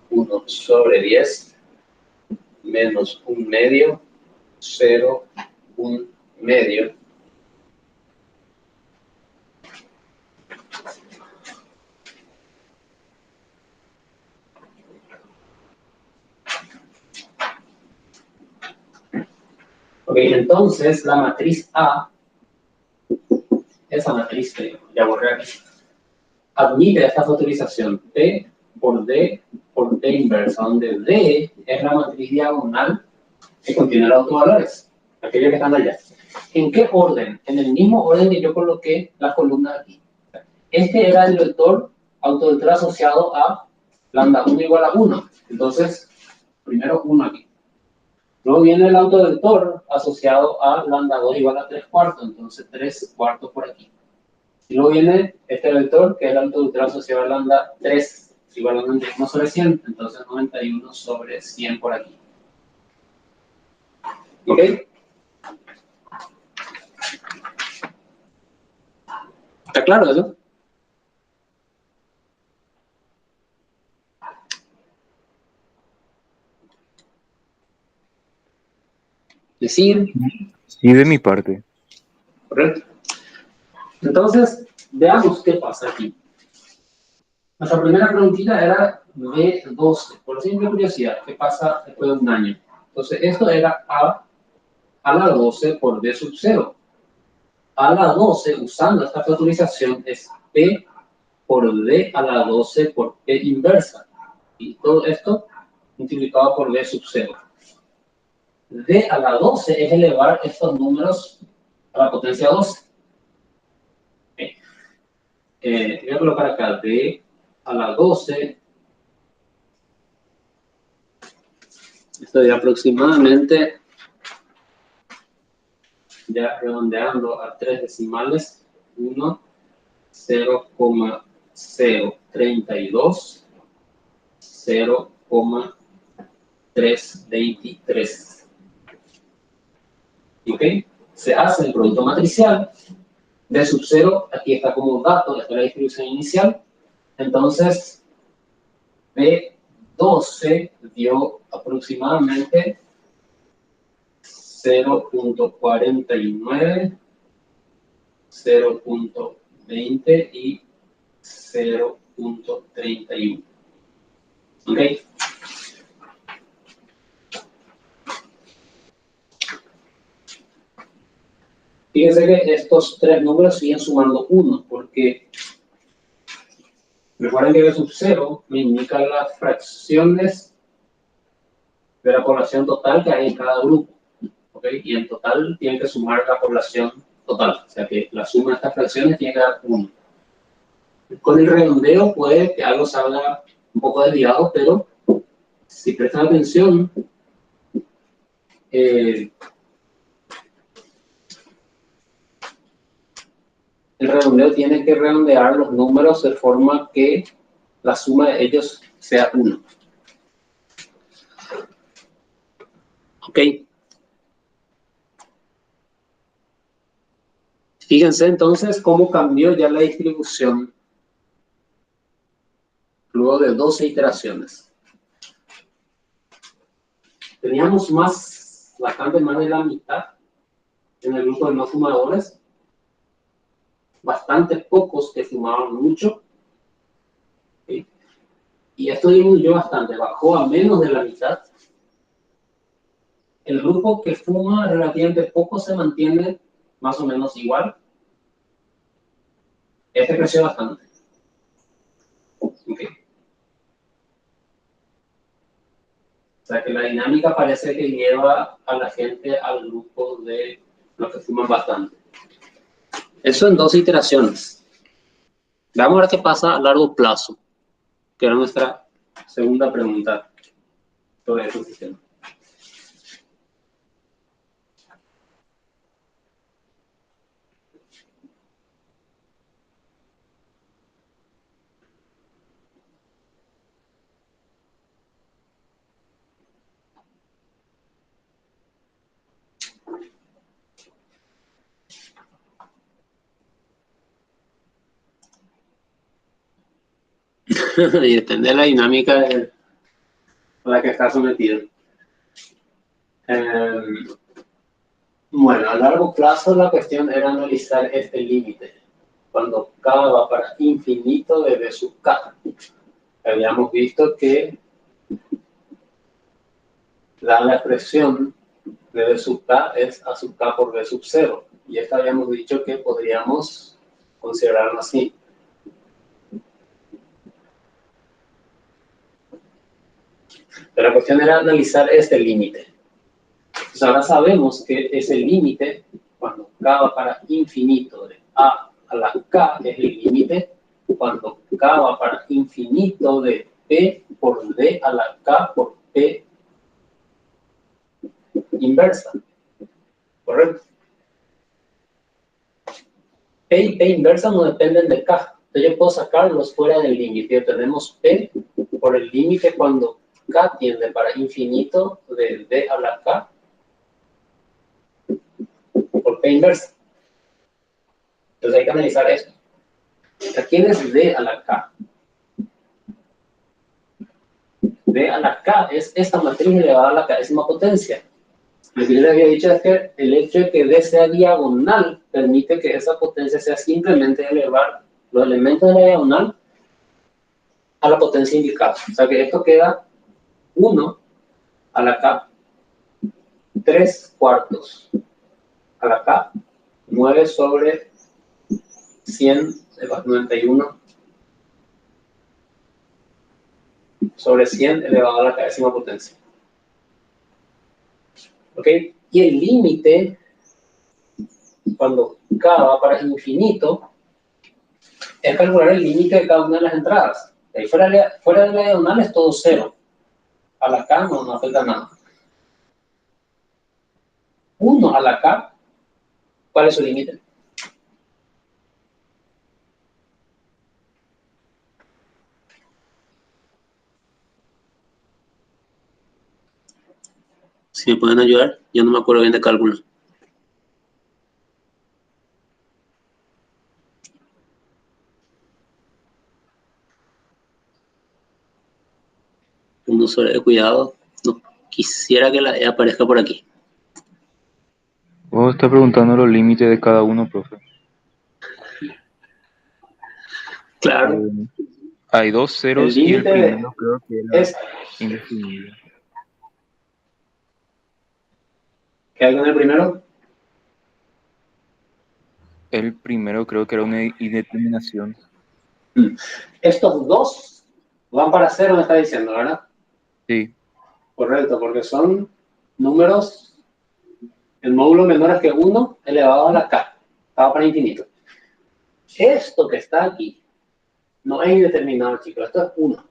Speaker 1: 1 sobre 10 menos 1 medio, 0, 1 medio. Ok, entonces la matriz A, esa matriz que ya borré aquí, admite esta factorización P por D por T inversa, donde D es la matriz diagonal que contiene los autovalores, aquellos que están allá. ¿En qué orden? En el mismo orden que yo coloqué las columnas aquí. Este era el vector autovector asociado a lambda 1 igual a 1. Entonces, primero 1 aquí. Luego viene el autovector asociado a lambda 2 igual a 3 cuartos. Entonces, 3 cuartos por aquí. Y luego viene este vector, que es el autovector asociado a lambda 3 igual a 91 sobre 100. Entonces, 91 sobre 100 por aquí. ¿Ok? ¿Está claro eso? Decir,
Speaker 3: Sí, de mi parte.
Speaker 1: correcto. Entonces, veamos qué pasa aquí. Nuestra primera preguntita era B12, por simple curiosidad, ¿qué pasa después de un año? Entonces, esto era a la 12 por B sub 0. A la 12, usando esta factorización, es P por D a la 12 por P inversa. Y todo esto multiplicado por B sub 0. D a la 12 es elevar estos números a la potencia 12. Voy a colocar acá D a la 12. Estoy aproximadamente, ya redondeando a 3 decimales, 1, 0,032, 0,323. ¿Ok? Se hace el producto matricial. D sub 0, aquí está como dato, esta es la distribución inicial. Entonces, B12 dio aproximadamente 0,49, 0,20 y 0,31. ¿Ok? Fíjense que estos tres números siguen sumando 1, porque recuerden que B sub 0 me indica las fracciones de la población total que hay en cada grupo. ¿Ok? Y en total tiene que sumar la población total. O sea que la suma de estas fracciones tiene que dar 1. Con el redondeo puede que algo salga un poco desviado, pero si prestan atención, el redondeo tiene que redondear los números de forma que la suma de ellos sea 1. ¿Ok? Fíjense entonces cómo cambió ya la distribución luego de 12 iteraciones. Teníamos bastante más de la mitad en el grupo de no fumadores, bastante pocos que fumaban mucho, ¿sí? Y esto disminuyó bastante, bajó a menos de la mitad. El grupo que fuma relativamente poco se mantiene más o menos igual. Este creció bastante. Okay. O sea que la dinámica parece que lleva a la gente al grupo de los que fuman bastante. Eso en 2 iteraciones. Vamos a ver qué pasa a largo plazo, que era nuestra segunda pregunta sobre este sistema. Y depende de la dinámica a la que está sometido. Bueno, a largo plazo la cuestión era analizar este límite. Cuando k va para infinito de d sub k. Habíamos visto que la expresión de d sub k es a sub k por d sub 0. Y esta habíamos dicho que podríamos considerarlo así. Pero la cuestión era analizar este límite. Entonces ahora sabemos que ese límite, cuando k va para infinito de a la k, es el límite cuando k va para infinito de p por d a la k por p inversa. ¿Correcto? P y p inversa no dependen de k. Entonces yo puedo sacarlos fuera del límite. Tenemos p por el límite cuando k tiende para infinito de d a la k por p inversa. Entonces hay que analizar esto. ¿Quién es d a la k? D a la k es esta matriz elevada a la k-ésima potencia. Lo que yo les había dicho es que el hecho de que d sea diagonal permite que esa potencia sea simplemente elevar los elementos de la diagonal a la potencia indicada. O sea que esto queda 1 a la k 3 cuartos a la k 9 sobre 100 elevado a 91 sobre 100 elevado a la k-ésima potencia. ¿Ok? Y el límite, cuando k va para infinito, es calcular el límite de cada una de las entradas. Ahí fuera de la diagonal es todo 0. A la k no afecta nada. 1 a la k, ¿cuál es su límite? Si me pueden ayudar, yo no me acuerdo bien de cálculo. Un usuario de cuidado, no quisiera que la E aparezca por aquí.
Speaker 3: Vos estás preguntando los límites de cada uno, profe.
Speaker 1: Claro.
Speaker 3: Hay 2 ceros y el primero creo que era indefinido.
Speaker 1: ¿Qué hay con el primero?
Speaker 3: El primero creo que era una indeterminación.
Speaker 1: Estos dos van para 0, me está diciendo, ¿verdad?
Speaker 3: Sí.
Speaker 1: Correcto, porque son números en módulo menores que 1 elevado a la k. Va para infinito. Esto que está aquí no es indeterminado, chicos. Esto es 1.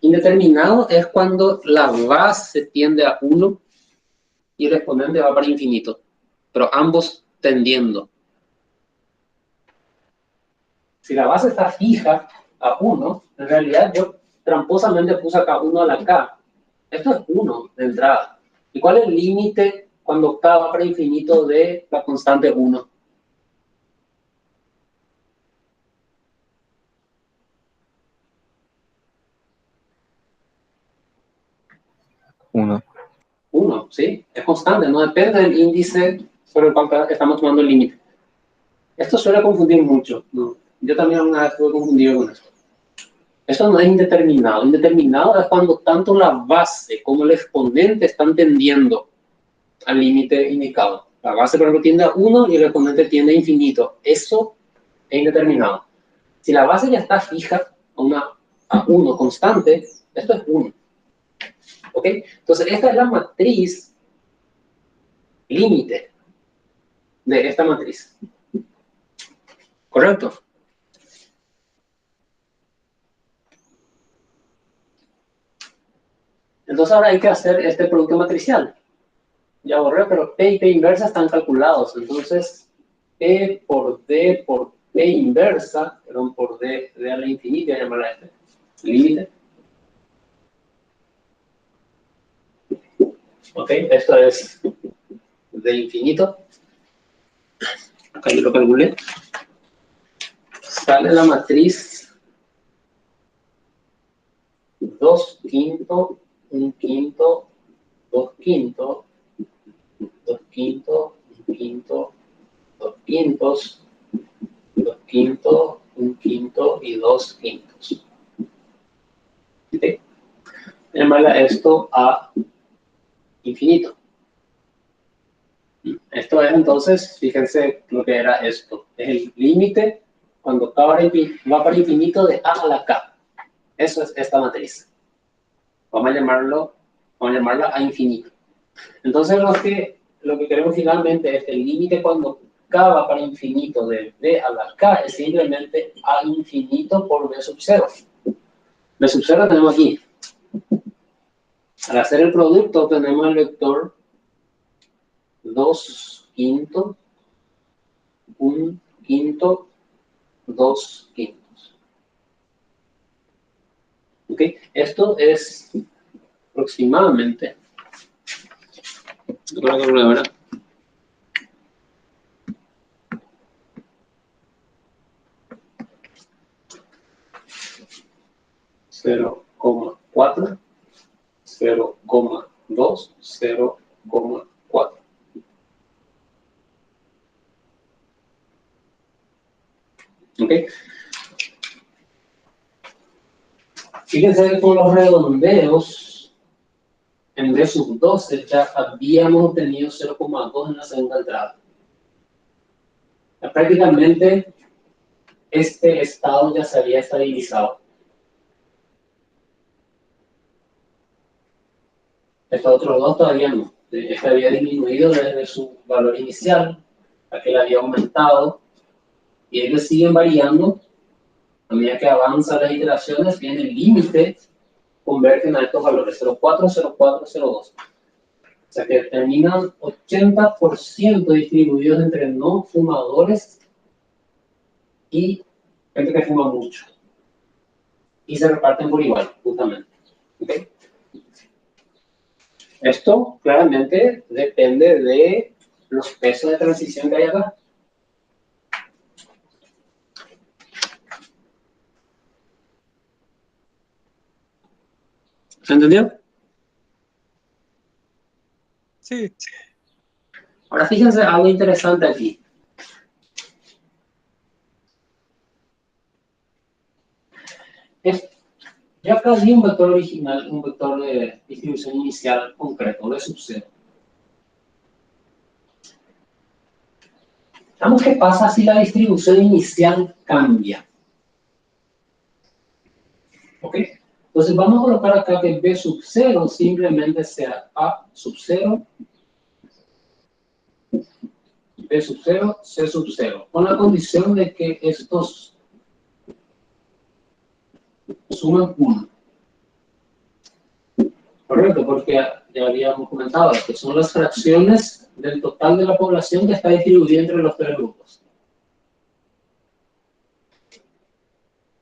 Speaker 1: Indeterminado es cuando la base tiende a 1 y el exponente va para infinito, pero ambos tendiendo. Si la base está fija a 1, en realidad yo tramposamente puse acá 1 a la k. Esto es 1 de entrada. ¿Y cuál es el límite cuando k va para infinito de la constante 1.
Speaker 3: Uno.
Speaker 1: 1, ¿sí? Es constante, no depende del índice sobre el cual estamos tomando el límite. Esto suele confundir mucho, ¿no? Yo también una vez estuve confundido con eso. Eso no es indeterminado. Indeterminado es cuando tanto la base como el exponente están tendiendo al límite indicado. La base, por ejemplo, tiende a 1 y el exponente tiende a infinito. Eso es indeterminado. Si la base ya está fija a 1 constante, esto es 1. ¿Ok? Entonces, esta es la matriz límite de esta matriz. ¿Correcto? Entonces ahora hay que hacer este producto matricial. Ya borré, pero P y P inversa están calculados. Entonces, P por D por P inversa, perdón, por D a la infinita, voy a llamarla este límite. Ok, esto es de infinito. Acá yo lo calculé. Sale la matriz 2 quinto, 1 quinto, 2 quinto, 2 quinto, 1 quinto, 2 quintos, 2 quintos, 1 quinto y 2 quintos. ¿Sí? Llamarla esto a infinito. Esto es entonces, fíjense lo que era esto. Es el límite cuando k va para infinito de a la k. Eso es esta matriz. Vamos a llamarla a infinito. Entonces lo que queremos finalmente es el límite cuando k va para infinito de b a la k es simplemente a infinito por b sub 0. B sub 0 tenemos aquí. Al hacer el producto tenemos el vector 2 quinto, 1 quinto, 2 quintos. ¿Ok? Esto es aproximadamente, con la calculadora, cero coma cuatro, 0,2, 0,4. ¿Ok? Fíjense que con los redondeos, en B sub 12 ya habíamos obtenido 0,2 en la segunda entrada. Prácticamente este estado ya se había estabilizado. Estos otros dos todavía no. Este había disminuido desde su valor inicial, aquel había aumentado, y ellos siguen variando. A medida que avanzan las iteraciones, viene el límite, convergen a estos valores, 0,4, 0,4, 0,2. O sea que terminan 80% distribuidos entre no fumadores y gente que fuma mucho. Y se reparten por igual, justamente. ¿Okay? Esto claramente depende de los pesos de transición que hay acá. ¿Se entendió?
Speaker 2: Sí.
Speaker 1: Ahora fíjense algo interesante aquí. Yo acá di un vector original, un vector de distribución inicial concreto, de sub 0. Veamos qué pasa si la distribución inicial cambia. ¿Ok? Entonces vamos a colocar acá que B sub 0 simplemente sea A sub 0, B sub 0, C sub 0, con la condición de que estos sumen 1. Correcto, porque ya habíamos comentado que son las fracciones del total de la población que está distribuida entre los tres grupos.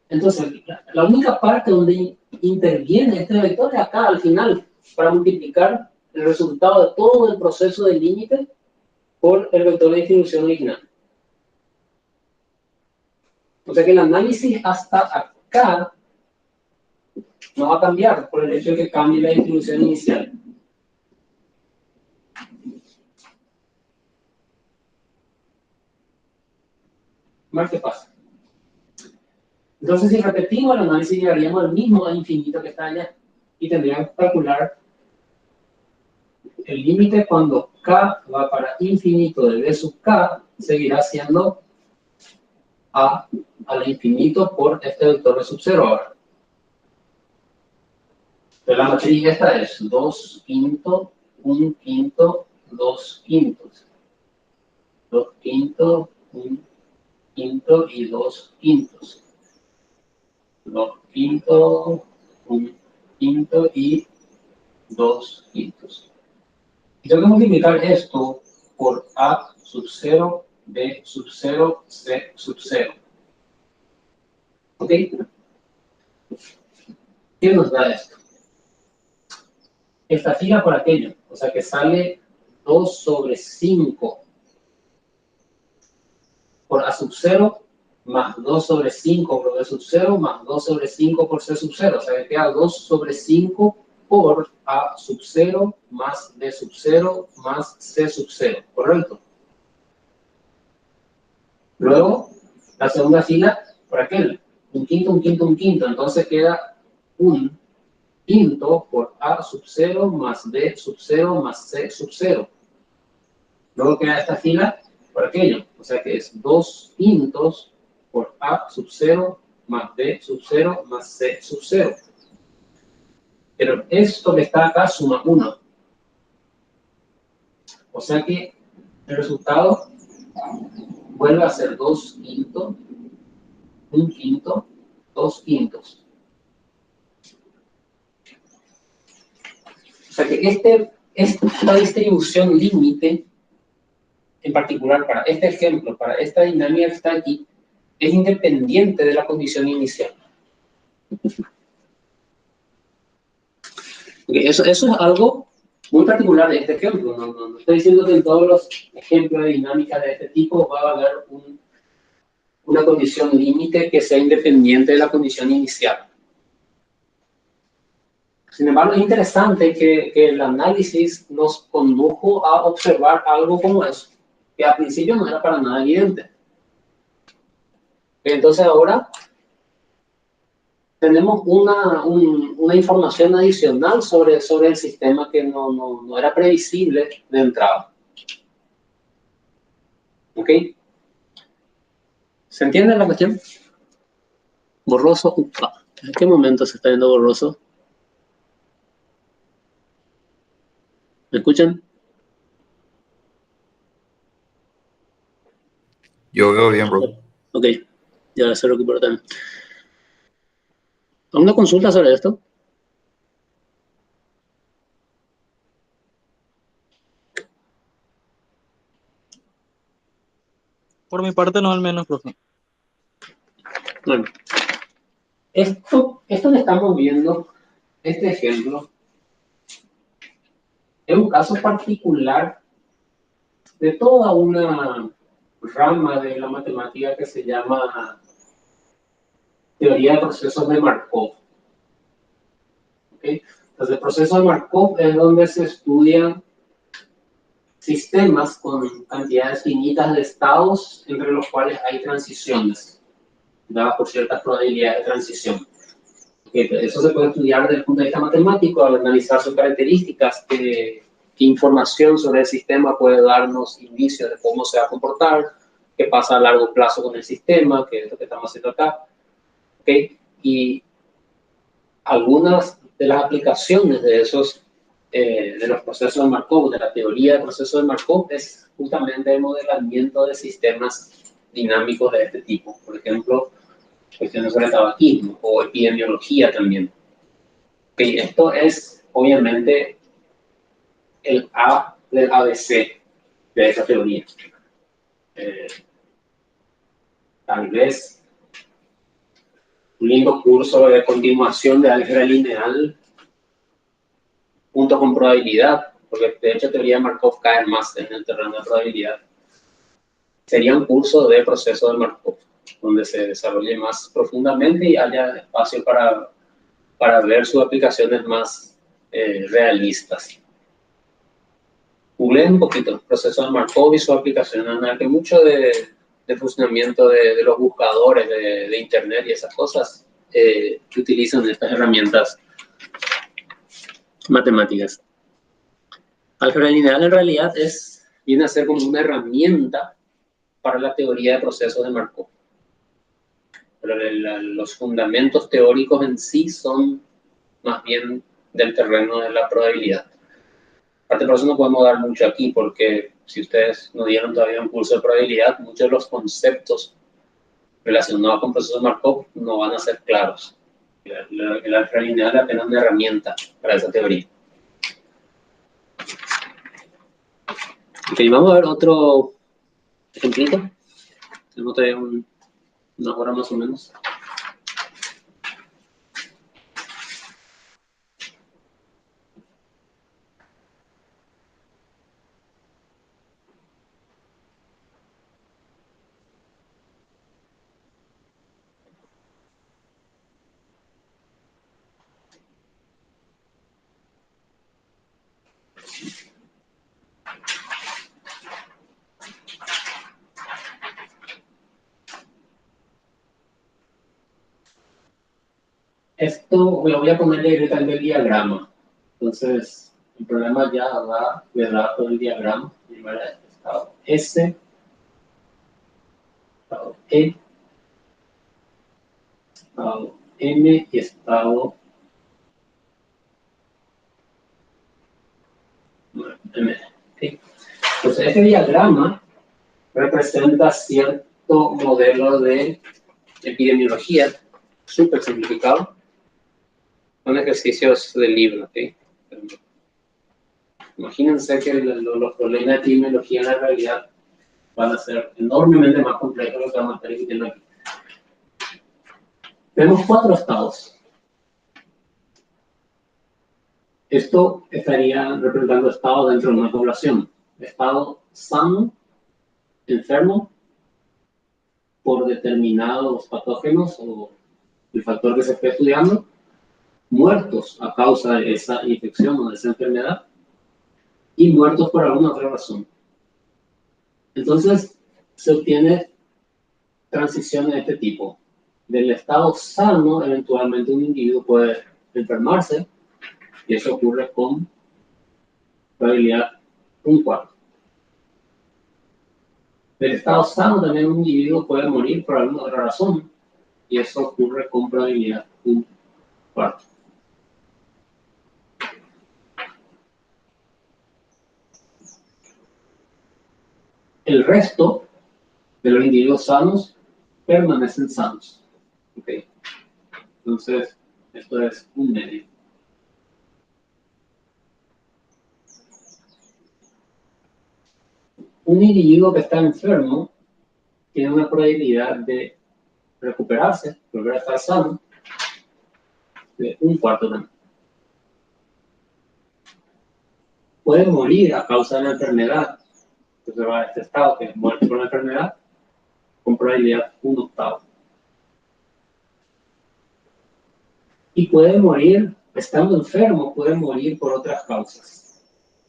Speaker 1: Entonces, la única parte donde interviene este vector es acá al final, para multiplicar el resultado de todo el proceso de límite por el vector de distribución original. O sea que el análisis hasta acá no va a cambiar por el hecho de que cambie la distribución inicial. ¿Más qué pasa? Entonces, si repetimos el análisis, llegaríamos al mismo infinito que está allá. Y tendríamos que calcular el límite cuando k va para infinito de b sub k, seguirá siendo a al infinito por este vector de sub 0 ahora. Entonces, la matriz esta es 2 quinto, 1 quinto, 2 quintos. 2 quintos, 1 quinto y 2 quintos. 2 quintos, 1 quinto y 2 quintos. Y tengo que multiplicar esto por A sub 0, B sub 0, C sub 0. ¿Ok? ¿Qué nos da esto? Esta fila por aquello, o sea que sale 2 sobre 5 por A sub 0 más 2 sobre 5 por B sub 0 más 2 sobre 5 por C sub 0. O sea que queda 2 sobre 5 por A sub 0 más B sub 0 más C sub 0. ¿Correcto? Luego, la segunda fila por aquel. Un quinto, un quinto, un quinto. Entonces queda un quinto por A sub 0 más B sub 0 más C sub 0. Luego queda esta fila por aquello. O sea que es 2 quintos por A sub 0 más B sub 0 más C sub 0. Pero esto que está acá suma 1. O sea que el resultado vuelve a ser 2 quintos, 1 quinto, 2 quintos. O sea que esta distribución límite, en particular para este ejemplo, para esta dinámica que está aquí, es independiente de la condición inicial. Okay, eso es algo muy particular de este ejemplo. No estoy diciendo que en todos los ejemplos de dinámica de este tipo va a haber una condición límite que sea independiente de la condición inicial. Sin embargo, es interesante que el análisis nos condujo a observar algo como eso, que al principio no era para nada evidente. Entonces ahora tenemos una información adicional sobre el sistema que no era previsible de entrada. ¿Ok? ¿Se entiende la cuestión? Borroso. Upa. ¿En qué momento se está viendo borroso? ¿Me escuchan?
Speaker 4: Yo veo bien, bro.
Speaker 1: Ok, ya se recuperó también. ¿Alguna consulta sobre esto?
Speaker 2: Por mi parte no, al menos, profe.
Speaker 1: Bueno, esto que estamos viendo, este ejemplo, es un caso particular de toda una rama de la matemática que se llama teoría de procesos de Markov. ¿Okay? Entonces, el proceso de Markov es donde se estudian sistemas con cantidades finitas de estados entre los cuales hay transiciones, dadas por ciertas probabilidades de transición. Eso se puede estudiar desde el punto de vista matemático al analizar sus características, qué información sobre el sistema puede darnos indicios de cómo se va a comportar, qué pasa a largo plazo con el sistema, que es lo que estamos haciendo acá. ¿Okay? Y algunas de las aplicaciones de de los procesos de Markov, de la teoría de procesos de Markov, es justamente el modelamiento de sistemas dinámicos de este tipo. Por ejemplo, cuestiones sobre tabaquismo o epidemiología también. Okay, esto es obviamente el A del ABC de esa teoría. Tal vez un lindo curso de continuación de álgebra lineal junto con probabilidad porque de hecho teoría de Markov cae más en el terreno de probabilidad. Sería un curso de proceso de Markov, donde se desarrolle más profundamente y haya espacio para ver sus aplicaciones más realistas. Googleen un poquito proceso de Markov y su aplicación, que mucho de funcionamiento de los buscadores de internet y esas cosas que utilizan estas herramientas matemáticas. Álgebra lineal en realidad viene a ser como una herramienta para la teoría de procesos de Markov. Pero los fundamentos teóricos en sí son más bien del terreno de la probabilidad. Aparte, por eso no podemos dar mucho aquí, porque si ustedes no dieron todavía un curso de probabilidad, muchos de los conceptos relacionados con procesos de Markov no van a ser claros. El álgebra lineal es apenas una herramienta para esa teoría. Ok, vamos a ver otro ejemplito. Tenemos todavía una hora más o menos. Esto lo voy a poner directamente el diagrama. Entonces, el programa ya va de dato el diagrama. Primero estado S, estado E, estado M y estado M. ¿Okay? Entonces, este diagrama representa cierto modelo de epidemiología, súper simplificado, con ejercicios del libro. ¿Okay? Imagínense que los problemas de epidemiología en la realidad van a ser enormemente más complejos de lo que vamos a estar discutiendo aquí. Tenemos 4 estados. Esto estaría representando estados dentro de una población. Estado sano, enfermo, por determinados patógenos o el factor que se esté estudiando, muertos a causa de esa infección o de esa enfermedad, y muertos por alguna otra razón. Entonces, se obtiene transición de este tipo. Del estado sano, eventualmente un individuo puede enfermarse, y eso ocurre con probabilidad 1/4. Del estado sano también un individuo puede morir por alguna otra razón, y eso ocurre con probabilidad 1/4. El resto de los individuos sanos permanecen sanos. ¿Okay? Entonces, esto es un medio. Un individuo que está enfermo tiene una probabilidad de recuperarse, volver a estar sano, de 1/4 también. Puede morir a causa de la enfermedad. Entonces va a este estado que es muerte por la enfermedad, con probabilidad 1/8. Y puede morir, estando enfermo, puede morir por otras causas.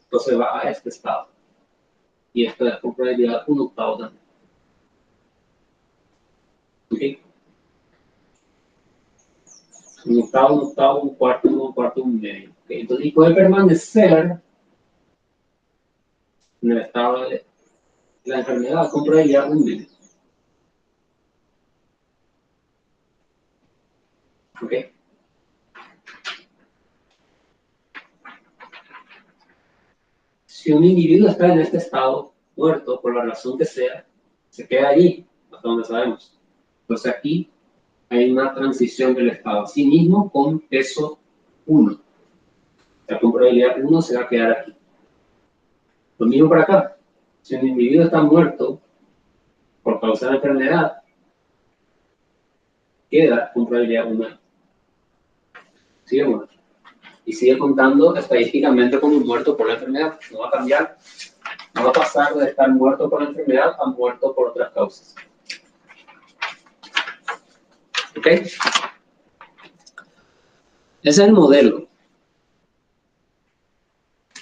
Speaker 1: Entonces va a este estado. Y esto es con probabilidad 1/8 también. ¿Okay? 1/8, 1/8, 1/4, 1/4, 1/2. ¿Okay? Entonces, y puede permanecer en el estado de la enfermedad con probabilidad 1/2. ¿Ok? Si un individuo está en este estado muerto, por la razón que sea, se queda allí, hasta donde sabemos. Entonces aquí hay una transición del estado a sí mismo con peso 1. O sea, con probabilidad 1 se va a quedar aquí. Lo mismo para acá. Si un individuo está muerto por causa de la enfermedad, queda con probabilidad 1. Sigue muerto. y sigue contando estadísticamente como muerto por la enfermedad. No va a cambiar, no va a pasar de estar muerto por la enfermedad a muerto por otras causas. ¿Ok? Ese es el modelo.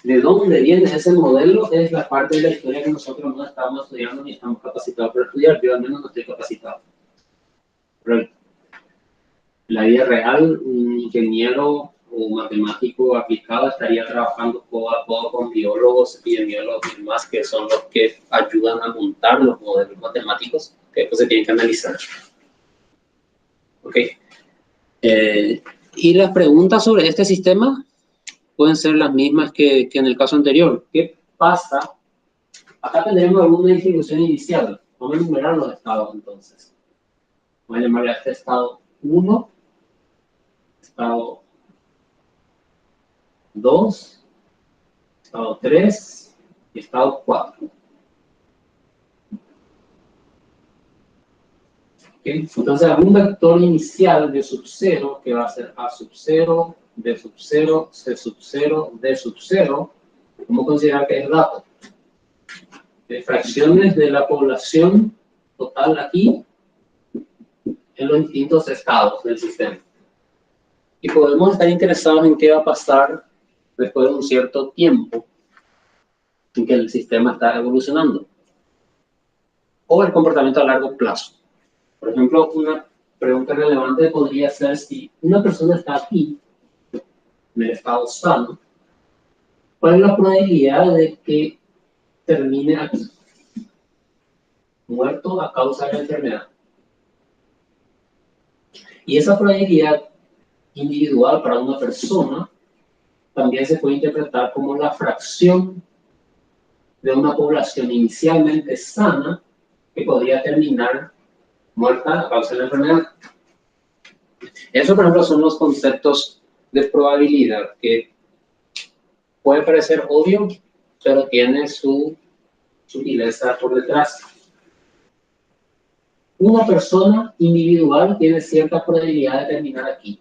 Speaker 1: ¿De dónde viene ese modelo? Es la parte de la historia que nosotros no estamos estudiando ni estamos capacitados para estudiar. Yo al menos no estoy capacitado. Pero en la vida real, un ingeniero o matemático aplicado estaría trabajando codo a codo con biólogos, epidemiólogos y demás, que son los que ayudan a montar los modelos matemáticos que después se tienen que analizar. ¿Ok? Y las preguntas sobre este sistema pueden ser las mismas que en el caso anterior. ¿Qué pasa? Acá tendremos alguna distribución inicial. Vamos a enumerar los estados entonces. Voy a llamarle a este estado 1, estado 2, estado 3 y estado 4. ¿Okay? Entonces, algún vector inicial de sub 0 que va a ser A sub 0, B sub 0, C sub 0, D sub 0, ¿cómo considerar que es dato? De fracciones de la población total aquí en los distintos estados del sistema. Y podemos estar interesados en qué va a pasar después de un cierto tiempo en que el sistema está evolucionando. O el comportamiento a largo plazo. Por ejemplo, una pregunta relevante podría ser si una persona está aquí, en el estado sano, ¿cuál es la probabilidad de que termine aquí? Muerto a causa de la enfermedad. Y esa probabilidad individual para una persona también se puede interpretar como la fracción de una población inicialmente sana que podría terminar muerta a causa de la enfermedad. Eso, por ejemplo, son los conceptos de probabilidad que puede parecer obvio, pero tiene su sutileza por detrás. Una persona individual tiene cierta probabilidad de terminar aquí.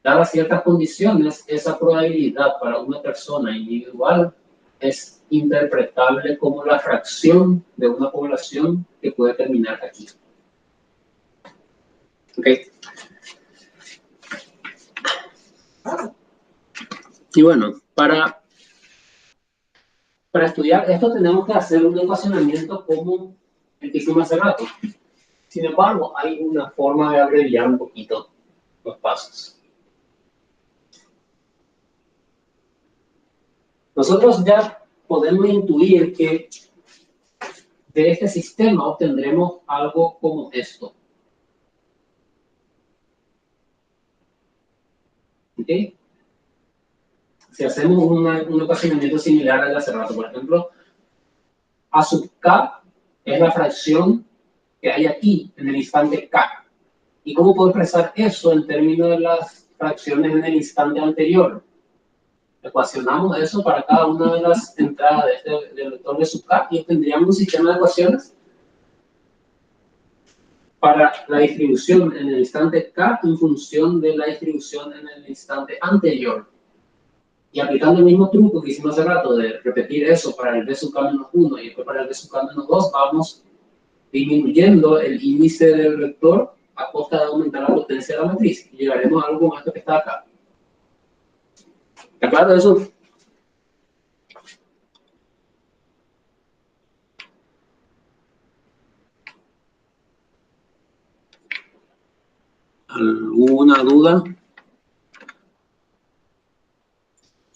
Speaker 1: Dadas ciertas condiciones, esa probabilidad para una persona individual es interpretable como la fracción de una población que puede terminar aquí. ¿Ok? Y bueno, para estudiar esto tenemos que hacer un ecuacionamiento como el que hicimos hace rato. Sin embargo, hay una forma de abreviar un poquito los pasos. Nosotros ya podemos intuir que de este sistema obtendremos algo como esto. ¿Ok? Si hacemos un ecuacionamiento similar al de hace rato, por ejemplo, A sub k es la fracción que hay aquí en el instante k. ¿Y cómo puedo expresar eso en términos de las fracciones en el instante anterior? Ecuacionamos eso para cada una de las entradas del vector de sub k y obtendríamos un sistema de ecuaciones para la distribución en el instante k en función de la distribución en el instante anterior. Y aplicando el mismo truco que hicimos hace rato de repetir eso para el b sub k menos 1 y después para el b sub k menos 2, vamos disminuyendo el índice del vector a costa de aumentar la potencia de la matriz. Y llegaremos a algo como esto que está acá. ¿Está claro eso? ¿Alguna duda?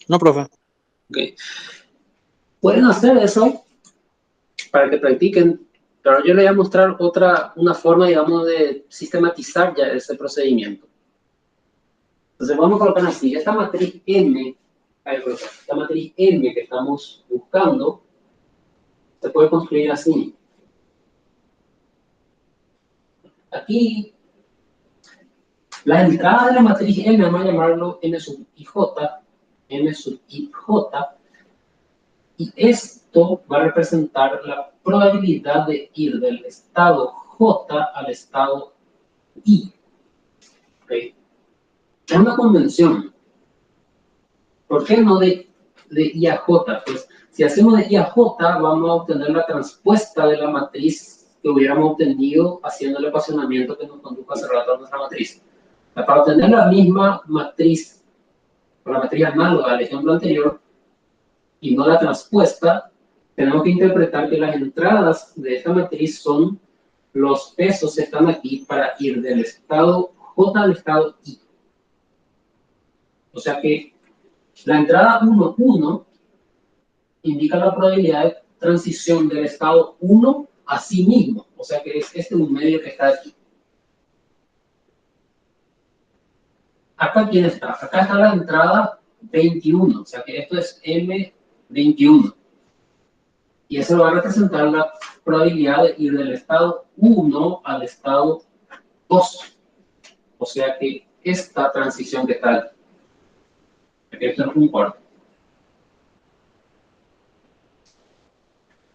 Speaker 2: No, profe.
Speaker 1: Okay. Pueden hacer eso para que practiquen, pero yo les voy a mostrar una forma, digamos, de sistematizar ya ese procedimiento. Entonces vamos a colocar así, esta matriz M que estamos buscando, se puede construir así. Aquí, la entrada de la matriz M, vamos a llamarlo M sub IJ, y esto va a representar la probabilidad de ir del estado J al estado I. ¿Okay? Es una convención. ¿Por qué no de I a J? Pues si hacemos de I a J, vamos a obtener la transpuesta de la matriz que hubiéramos obtenido haciendo el ecuacionamiento que nos condujo hace rato a nuestra matriz. Para obtener la misma matriz, o la matriz análoga al ejemplo anterior, y no la transpuesta, tenemos que interpretar que las entradas de esta matriz son los pesos que están aquí para ir del estado J al estado I. O sea que la entrada 1, 1 indica la probabilidad de transición del estado 1 a sí mismo. O sea que es este un medio que está aquí. Acá, ¿quién está? Acá está la entrada 21. O sea que esto es M21. Y eso va a representar la probabilidad de ir del estado 1 al estado 2. O sea que esta transición que está aquí. Esto es un cuarto.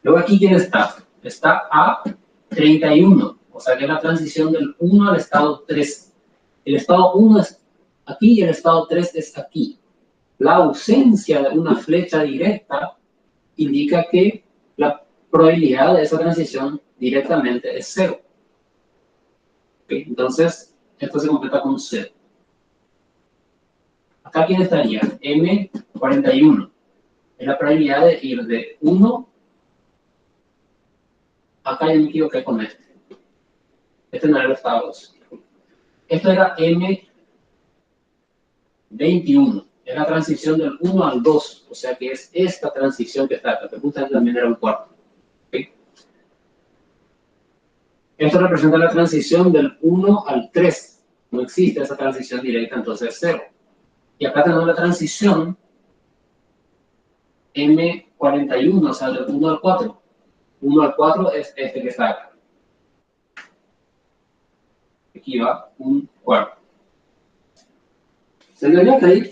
Speaker 1: Luego aquí, ¿quién está? Está a 31. O sea que es la transición del 1 al estado 3. El estado 1 es aquí y el estado 3 es aquí. La ausencia de una flecha directa indica que la probabilidad de esa transición directamente es 0. ¿Okay? Entonces, esto se completa con 0. Acá, ¿quién estaría? M41. Es la probabilidad de ir de 1. Acá yo me equivoqué con este. Este no era el estado 2. Esto era M21. Es la transición del 1 al 2. O sea que es esta transición que está acá. Que justamente también era un cuarto. ¿Okay? Esto representa la transición del 1 al 3. No existe esa transición directa, entonces es 0. Y acá tenemos la transición M41, o sea, del 1 al 4. 1 al 4 es este que está acá. Aquí va un cuarto. ¿Se me olvidó ahí?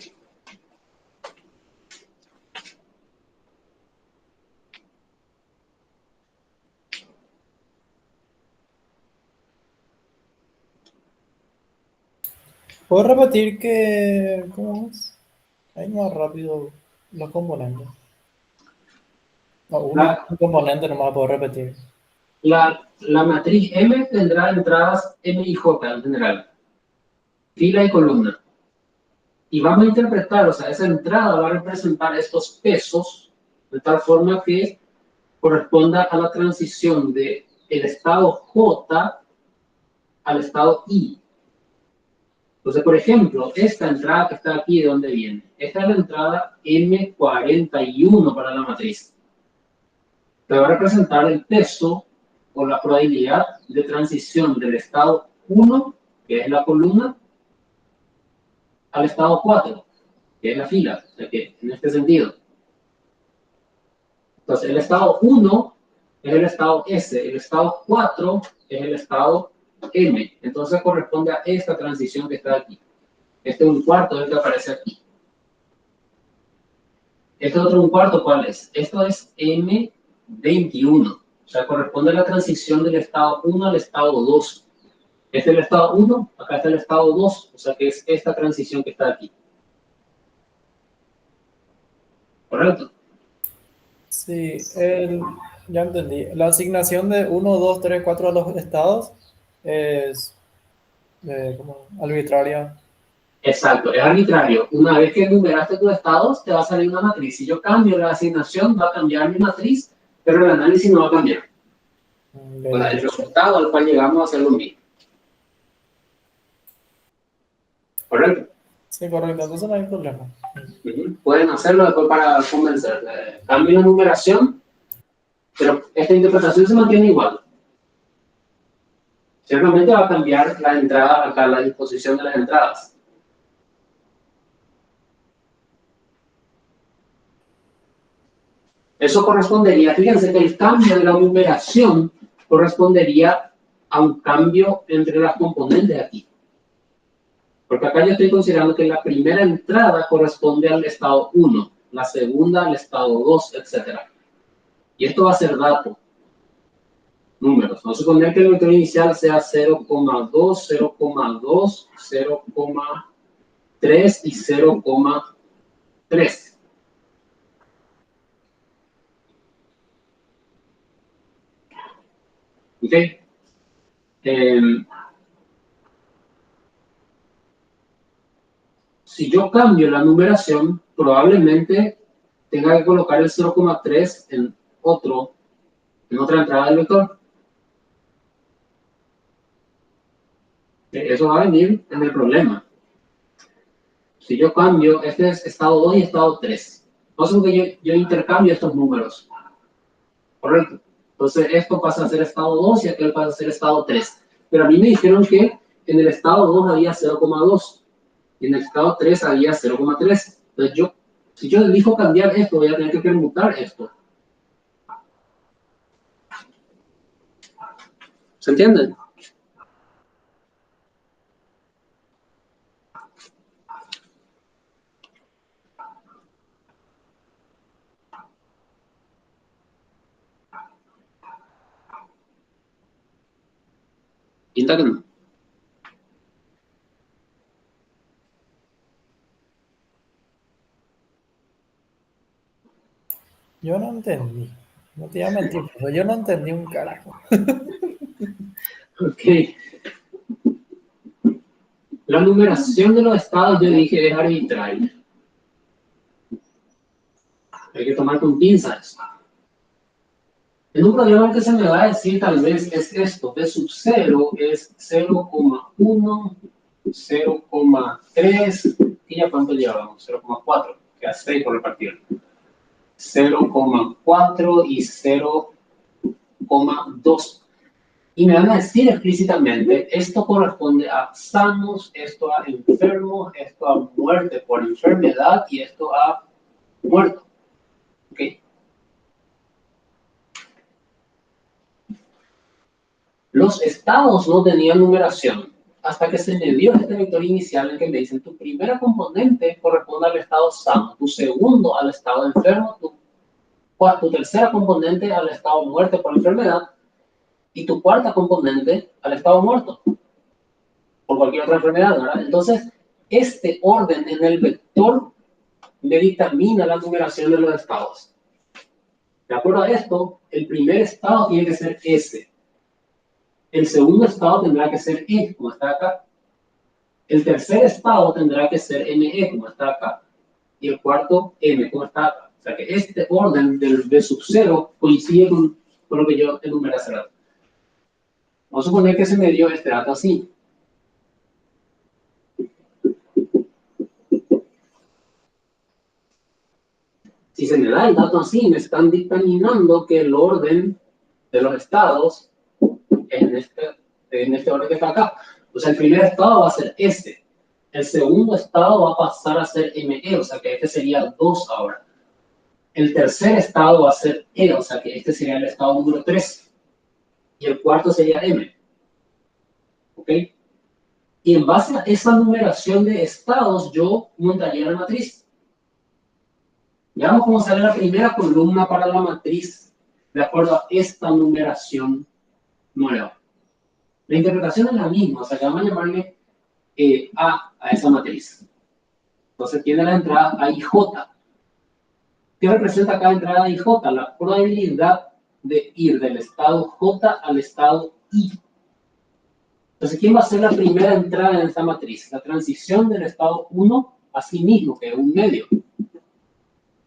Speaker 4: ¿Puedo repetir que, cómo es? Ahí más rápido los componentes. No, un componente nomás puedo repetir.
Speaker 1: La matriz M tendrá entradas M y J en general. Fila y columna. Y vamos a interpretar, o sea, esa entrada va a representar estos pesos de tal forma que corresponda a la transición del estado J al estado I. Entonces, por ejemplo, esta entrada que está aquí, ¿de dónde viene? Esta es la entrada M41 para la matriz. Te va a representar el peso o la probabilidad de transición del estado 1, que es la columna, al estado 4, que es la fila, o sea que en este sentido. Entonces, el estado 1 es el estado S, el estado 4 es el estado M. Entonces, corresponde a esta transición que está aquí. Este es un cuarto, es el que aparece aquí. Este otro un cuarto, ¿cuál es? Esto es M21. O sea, corresponde a la transición del estado 1 al estado 2. Este es el estado 1, acá está el estado 2, o sea que es esta transición que está aquí. ¿Correcto?
Speaker 4: Sí, ya entendí. La asignación de 1, 2, 3, 4 a los estados es como arbitraria.
Speaker 1: Exacto, es arbitrario. Una vez que enumeraste tus estados, te va a salir una matriz. Si yo cambio la asignación, va a cambiar mi matriz, pero el análisis no va a cambiar. O sea, el resultado al cual llegamos va a ser lo mismo. ¿Correcto?
Speaker 4: Sí, correcto, entonces no hay problema.
Speaker 1: Pueden hacerlo después para convencer. Cambio la numeración, pero esta interpretación se mantiene igual. Ciertamente va a cambiar la entrada acá, la disposición de las entradas. Eso correspondería, fíjense que el cambio de la numeración correspondería a un cambio entre las componentes aquí. Porque acá yo estoy considerando que la primera entrada corresponde al estado 1, la segunda al estado 2, etc. Y esto va a ser dato. Números. Vamos a suponer que el vector inicial sea 0,2, 0,2, 0,2. 3 y 0,3. ¿Ok? Si yo cambio la numeración, probablemente tenga que colocar el 0,3 en otra entrada del vector. Eso va a venir en el problema. Si yo cambio, este es estado 2 y estado 3. No sé que yo intercambio estos números. Correcto. Entonces esto pasa a ser estado 2 y aquel pasa a ser estado 3. Pero a mí me dijeron que en el estado 2 había 0,2 y en el estado 3 había 0,3. Entonces si yo elijo cambiar esto, voy a tener que permutar esto. ¿Se entiende? Pinta que no.
Speaker 4: Yo no entendí. No te voy a mentir, pero yo no entendí un carajo.
Speaker 1: Ok. La numeración de los estados, yo dije, es arbitraria. Hay que tomar con pinzas. En un problema que se me va a decir tal vez es esto, B sub 0 es 0,1, 0,3, ¿y ya cuánto llevamos? 0,4, queda 6 por repartir. 0,4 y 0,2. Y me van a decir explícitamente, esto corresponde a sanos, esto a enfermos, esto a muerte por enfermedad y esto a muerto. ¿Ok? Los estados no tenían numeración hasta que se me dio este vector inicial en que me dicen tu primera componente corresponde al estado sano, tu segundo al estado enfermo, tu tercera componente al estado muerte por enfermedad y tu cuarta componente al estado muerto por cualquier otra enfermedad, ¿verdad? Entonces, este orden en el vector me dictamina la numeración de los estados. De acuerdo a esto, el primer estado tiene que ser S. El segundo estado tendrá que ser E, como está acá. El tercer estado tendrá que ser ME, como está acá. Y el cuarto, M, como está acá. O sea que este orden del B sub 0 coincide con lo que yo enumeré hace rato. Vamos a suponer que se me dio este dato así. Si se me da el dato así, me están dictaminando que el orden de los estados es en este orden que está acá. O sea, el primer estado va a ser S. El segundo estado va a pasar a ser ME, o sea que este sería 2 ahora. El tercer estado va a ser E, o sea que este sería el estado número 3. Y el cuarto sería M. ¿Ok? Y en base a esa numeración de estados, yo montaría la matriz. Veamos cómo sale la primera columna para la matriz de acuerdo a esta numeración nueva. La interpretación es la misma, o sea que vamos a llamarle a esa matriz. Entonces tiene la entrada A y J. ¿Qué representa cada entrada I J? La probabilidad de ir del estado J al estado I. Entonces, ¿quién va a ser la primera entrada en esta matriz? La transición del estado 1 a sí mismo, que es un medio.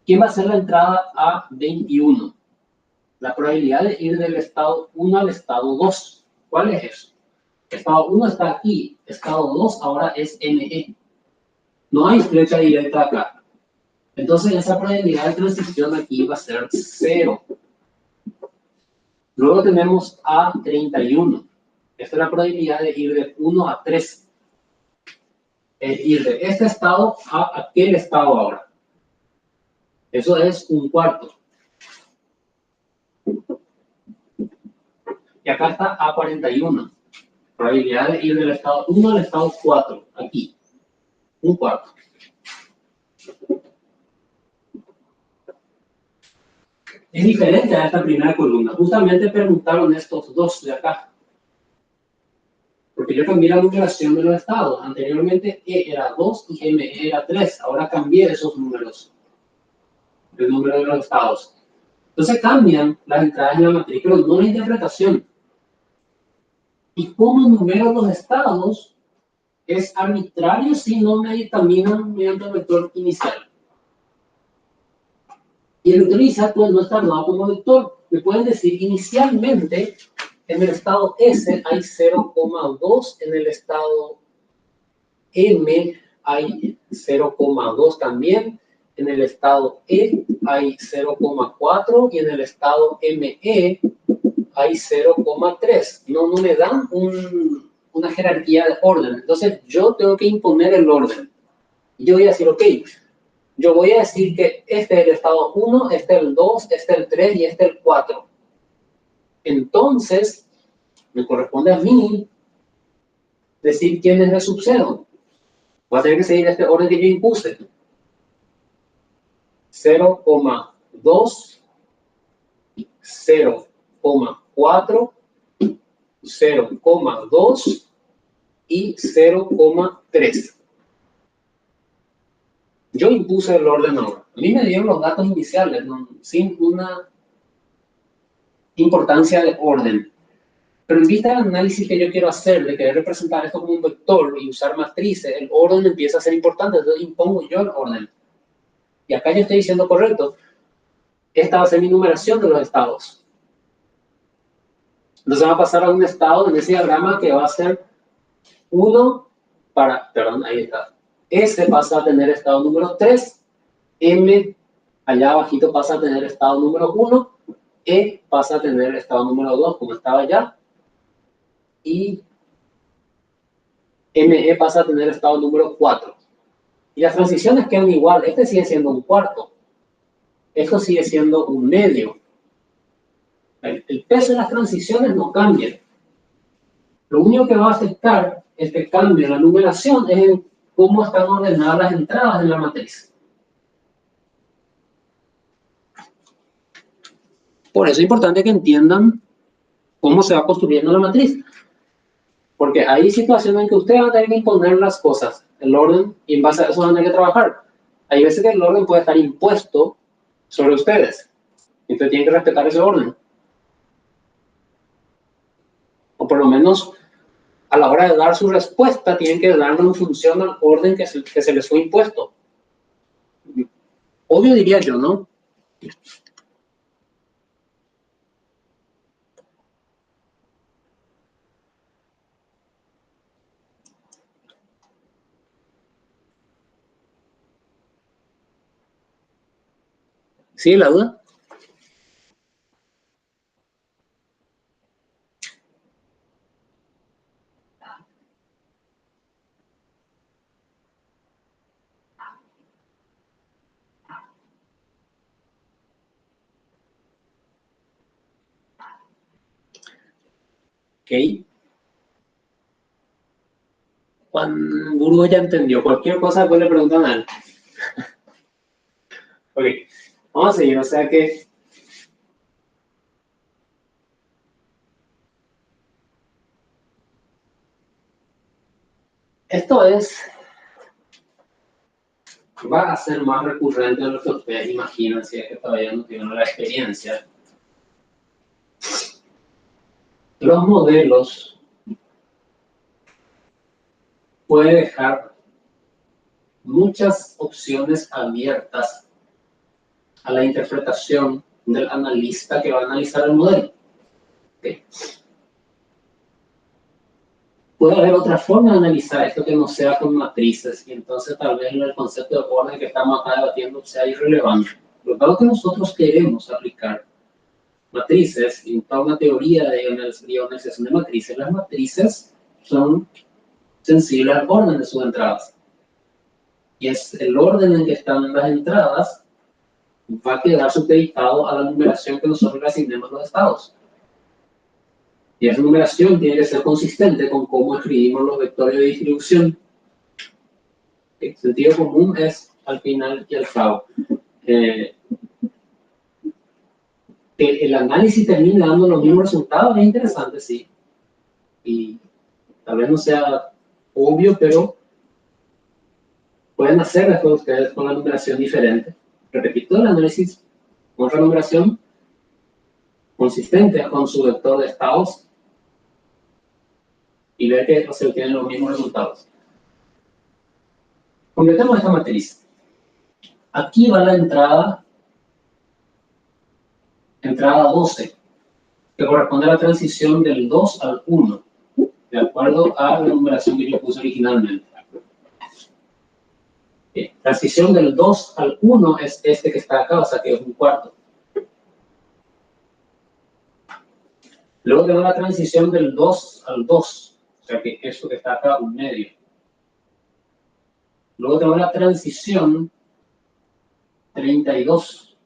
Speaker 1: ¿Quién va a ser la entrada a 21? La probabilidad de ir del estado 1 al estado 2. ¿Cuál es eso? Estado 1 está aquí, estado 2 ahora es ME. No hay flecha directa acá. Entonces esa probabilidad de transición aquí va a ser 0. Luego tenemos A31. Esta es la probabilidad de ir de 1 a 3. Es ir de este estado a aquel estado ahora. Eso es un cuarto. Y acá está A41. Probabilidad de ir del estado 1 al estado 4. Aquí. Un cuarto. Es diferente a esta primera columna. Justamente preguntaron estos dos de acá. Porque yo cambié la numeración de los estados. Anteriormente E era 2 y M era 3. Ahora cambié esos números, el número de los estados. Entonces cambian las entradas en la matriz, pero no la interpretación. Y cómo numero los estados es arbitrario si no me dictaminan mediante el vector inicial. Y el vector inicial pues, no está armado como vector. Me pueden decir inicialmente en el estado S hay 0,2, en el estado M hay 0,2 también, en el estado E hay 0,4 y en el estado ME hay 0,3. No me dan una jerarquía de orden. Entonces yo tengo que imponer el orden. Yo voy a decir, ok, yo voy a decir que este es el estado 1, este es el 2, este es el 3 y este es el 4. Entonces, me corresponde a mí decir quién es el sub-0. Voy a tener que seguir este orden que yo impuse. 0,2, 0,4, 0,2 y 0,3. Yo impuse el orden ahora. A mí me dieron los datos iniciales, ¿no? Sin una importancia de orden. Pero en vista del análisis que yo quiero hacer, de querer representar esto como un vector y usar matrices, el orden empieza a ser importante, entonces impongo yo el orden. Y acá yo estoy diciendo correcto, esta va a ser mi numeración de los estados. Entonces va a pasar a un estado en ese diagrama que va a ser 1 para, perdón, ahí está. S pasa a tener estado número 3, M allá abajito pasa a tener estado número 1, E pasa a tener estado número 2 como estaba allá, y ME pasa a tener estado número 4. Y las transiciones quedan igual. Este sigue siendo un cuarto. Esto sigue siendo un medio. El peso de las transiciones no cambia. Lo único que va a afectar este cambio en la numeración es en cómo están ordenadas las entradas en la matriz. Por eso es importante que entiendan cómo se va construyendo la matriz. Porque hay situaciones en que ustedes van a tener que imponer las cosas, el orden, y en base a eso van a tener que trabajar. Hay veces que el orden puede estar impuesto sobre ustedes. Y ustedes tienen que respetar ese orden. O por lo menos, a la hora de dar su respuesta, tienen que darle en función al orden que se les fue impuesto. Obvio diría yo, ¿no? ¿Sí, la duda? Ok. Juan Burgo ya entendió. Cualquier cosa después le preguntan a él. Ok. Vamos a seguir. O sea que esto va a ser más recurrente de lo que ustedes imaginan si es que todavía no tienen la experiencia. Los modelos pueden dejar muchas opciones abiertas a la interpretación del analista que va a analizar el modelo. Okay. Puede haber otra forma de analizar esto que no sea con matrices, y entonces tal vez el concepto de orden que estamos acá debatiendo sea irrelevante. Lo que nosotros queremos aplicar matrices, y toda una teoría de organización de matrices, las matrices son sensibles al orden de sus entradas. Y es el orden en que están las entradas va a quedar supeditado a la numeración que nosotros le asignemos a los estados. Y esa numeración tiene que ser consistente con cómo escribimos los vectores de distribución. El sentido común es al final y al cabo. Que el análisis termine dando los mismos resultados es interesante, sí. Y Tal vez no sea obvio, pero pueden hacer después ustedes con la numeración diferente. Repetir todo el análisis con otra numeración consistente con su vector de estados y ver que se obtienen los mismos resultados. Completemos esta matriz. Aquí va la entrada 12, que corresponde a la transición del 2 al 1, de acuerdo a la numeración que yo puse originalmente. Transición del 2 al 1 es este que está acá, o sea que es un cuarto. Luego tengo la transición del 2 al 2, o sea que eso que está acá, un medio. Luego tengo la transición 32,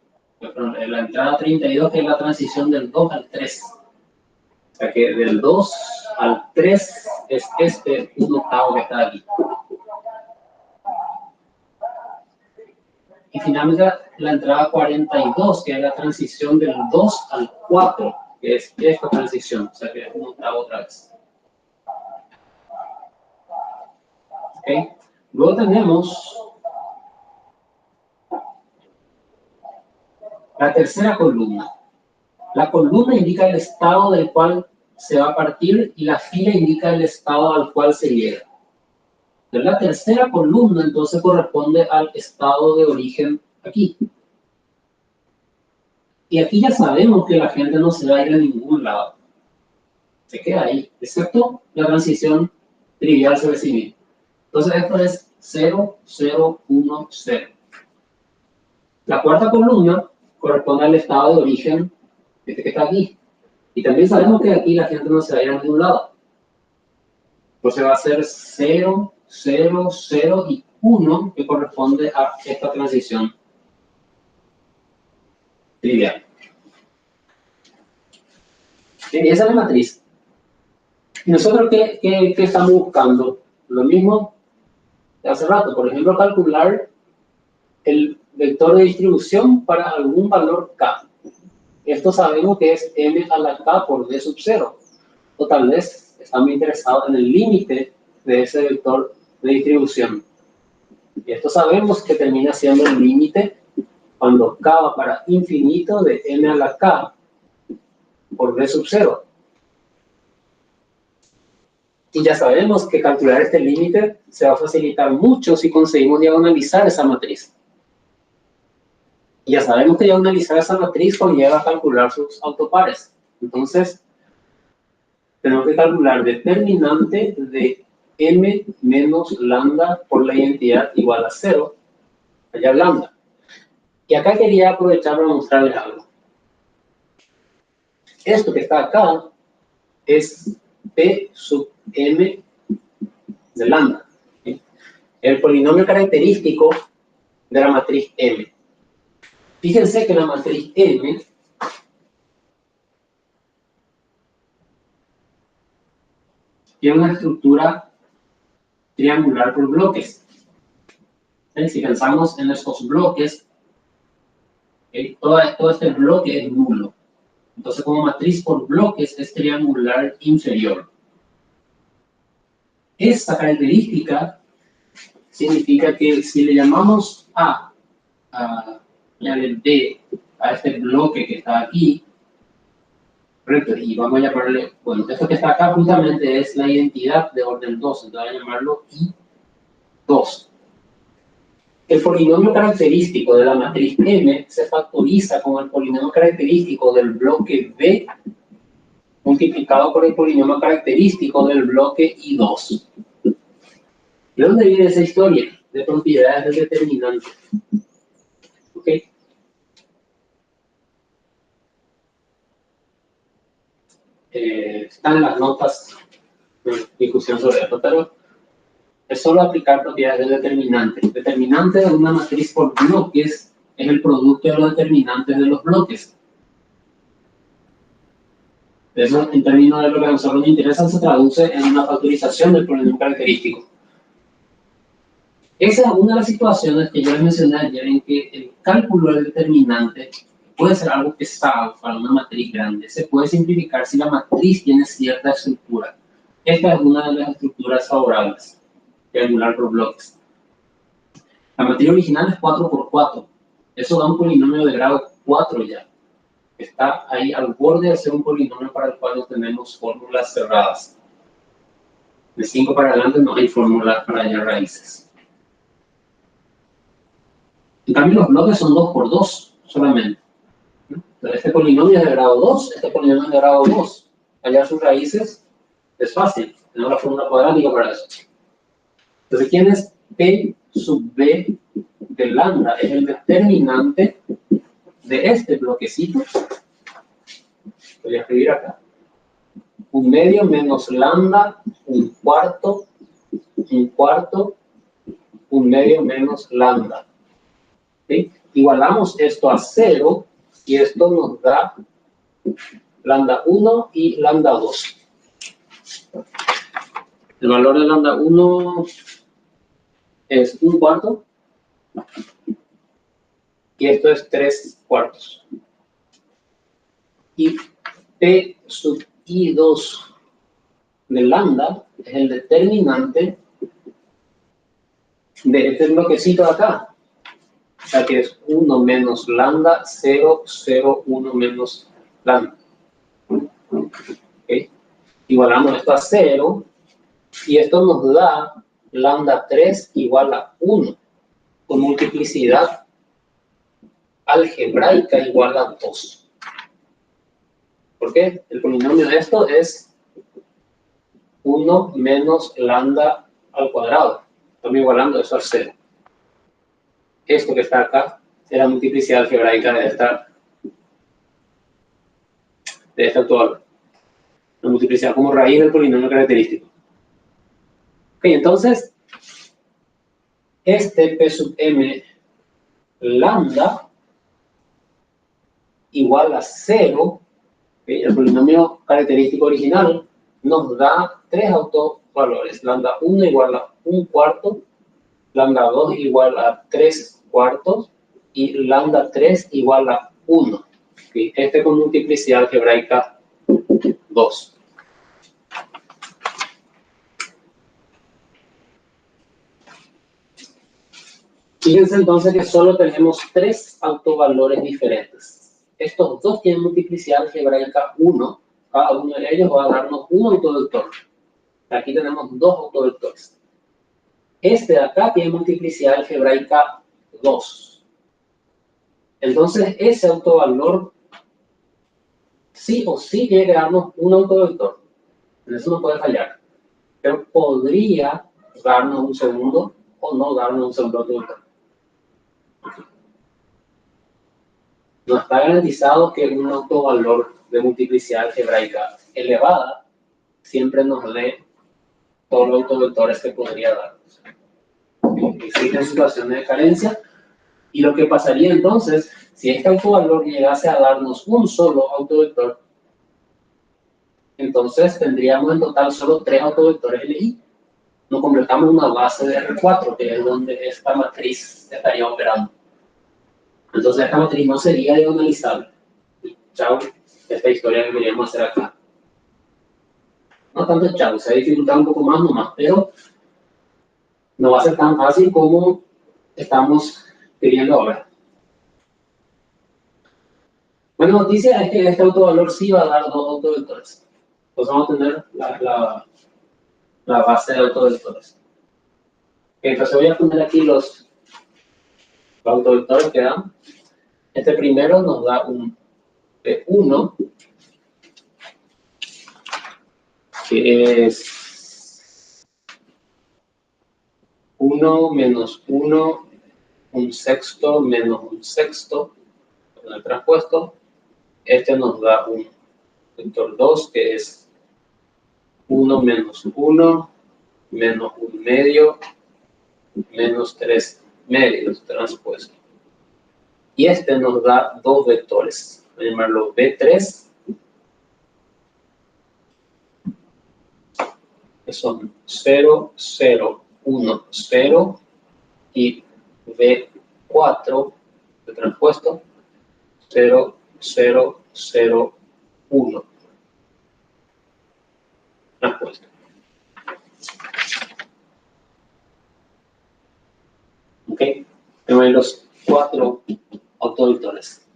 Speaker 1: la entrada 32 que es la transición del 2 al 3. O sea que del 2 al 3 es este 1/8 que está aquí. Y finalmente la entrada 42, que es la transición del 2 al 4, que es esta transición, o sea que es 1/8 otra vez. ¿Okay? Luego tenemos la tercera columna. La columna indica el estado del cual se va a partir y la fila indica el estado al cual se llega. La tercera columna entonces corresponde al estado de origen aquí. Y aquí ya sabemos que la gente no se va a ir a ningún lado. Se queda ahí, excepto la transición trivial sobre sí misma. Entonces esto es 0, 0, 1, 0. La cuarta columna corresponde al estado de origen este que está aquí. Y también sabemos que aquí la gente no se va a ir a ningún lado. Entonces va a ser 0, 0, 0 y 1 que corresponde a esta transición trivial. Y esa es la matriz. ¿Y nosotros qué estamos buscando? Lo mismo de hace rato. Por ejemplo, calcular el vector de distribución para algún valor k. Esto sabemos que es m a la k por d sub 0. O tal vez estamos interesados en el límite de ese vector de distribución. Y esto sabemos que termina siendo el límite cuando k va para infinito de m a la k por d sub 0. Y ya sabemos que calcular este límite se va a facilitar mucho si conseguimos diagonalizar esa matriz. Y ya sabemos que diagonalizar esa matriz conlleva a calcular sus autopares. Entonces, tenemos que calcular determinante de m menos lambda por la identidad igual a 0, allá lambda. Y acá quería aprovechar para mostrarles algo. Esto que está acá es p sub m de lambda, ¿sí? El polinomio característico de la matriz M. Fíjense que la matriz M tiene una estructura triangular por bloques. Si pensamos en estos bloques, todo este bloque es nulo. Entonces, como matriz por bloques es triangular inferior. Esta característica significa que si le llamamos A, B, a este bloque que está aquí, correcto, y vamos a llamarle, bueno, esto que está acá justamente es la identidad de orden 2, entonces voy a llamarlo I2. El polinomio característico de la matriz M se factoriza con el polinomio característico del bloque B multiplicado por el polinomio característico del bloque I2. ¿De dónde viene esa historia? De propiedades del determinante. ¿Ok? Están las notas de discusión sobre esto, pero es solo aplicar propiedades del determinante. El determinante de una matriz por bloques es el producto de los determinantes de los bloques. Eso, en términos de lo que a nosotros nos interesa, se traduce en una factorización del polinomio característico. Esa es una de las situaciones que yo les mencioné ayer en que el cálculo del determinante puede ser algo pesado para una matriz grande. Se puede simplificar si la matriz tiene cierta estructura. Esta es una de las estructuras favorables, triangular por bloques. La matriz original es 4 por 4. Eso da un polinomio de grado 4 ya. Está ahí al borde de ser un polinomio para el cual no tenemos fórmulas cerradas. De 5 para adelante no hay fórmulas para hallar raíces. En cambio, los bloques son 2 por 2 solamente. Entonces, este polinomio es de grado 2, este polinomio es de grado 2. Hallar sus raíces es fácil. Tenemos la fórmula cuadrática para eso. Entonces, ¿quién es P sub B de lambda? Es el determinante de este bloquecito. Voy a escribir acá. 1/2 menos lambda, 1/4, 1/4, 1/2 menos lambda. ¿Sí? Igualamos esto a 0 y esto nos da lambda 1 y lambda 2. El valor de lambda 1 es 1/4 y esto es 3/4. Y P sub I2 de lambda es el determinante de este bloquecito de acá. O sea que es 1 menos lambda, 0, 0, 1 menos lambda. ¿Okay? Igualamos esto a 0 y esto nos da lambda 3 igual a 1 con multiplicidad algebraica igual a 2. ¿Por qué? El polinomio de esto es 1 menos lambda al cuadrado. Estamos igualando eso a 0. Esto que está acá es la multiplicidad algebraica de esta actual. La multiplicidad como raíz del polinomio característico. Ok, entonces, este P sub M lambda igual a 0, ¿okay? El polinomio característico original nos da 3 autovalores. Lambda 1 igual a 1/4, lambda 2 igual a 3/4 y lambda 3 igual a 1. ¿Okay? Este con multiplicidad algebraica 2. Fíjense entonces que solo tenemos 3 autovalores diferentes. Estos dos tienen multiplicidad algebraica 1. Cada uno de ellos va a darnos un autovector. Aquí tenemos 2 autovectores. Este de acá tiene multiplicidad algebraica 2. Entonces, ese autovalor sí o sí tiene que darnos un autovector. En eso no puede fallar. Pero podría darnos un segundo o no darnos un segundo autovector. No está garantizado que un autovalor de multiplicidad algebraica elevada siempre nos dé todos los autovectores que podría darnos. Existen situaciones de carencia y lo que pasaría entonces, si este autovalor llegase a darnos un solo autovector, entonces tendríamos en total solo 3 autovectores LI. Nos completamos una base de R4, que es donde esta matriz estaría operando. Entonces esta matriz no sería diagonalizable. Chao, esta historia que queríamos hacer acá. No tanto chao, se ha dificultado un poco más nomás, pero no va a ser tan fácil como estamos queriendo ahora. Buena noticia es que este autovalor sí va a dar 2 autovectores. Entonces vamos a tener la base de autovectores. Entonces voy a poner aquí los autovectores que dan. Este primero nos da un P1, que es 1 menos 1, un sexto menos un sexto, con el transpuesto. Este nos da un vector 2, que es 1 menos 1, menos 1 medio, menos 3 medios transpuesto. Y este nos da 2 vectores. Voy a llamarlo B3, que son 0, 0, 1, 0, y B4 de transpuesto, 0, 0, 0, 1 transpuesto. Tengo ahí los 4 autovectores.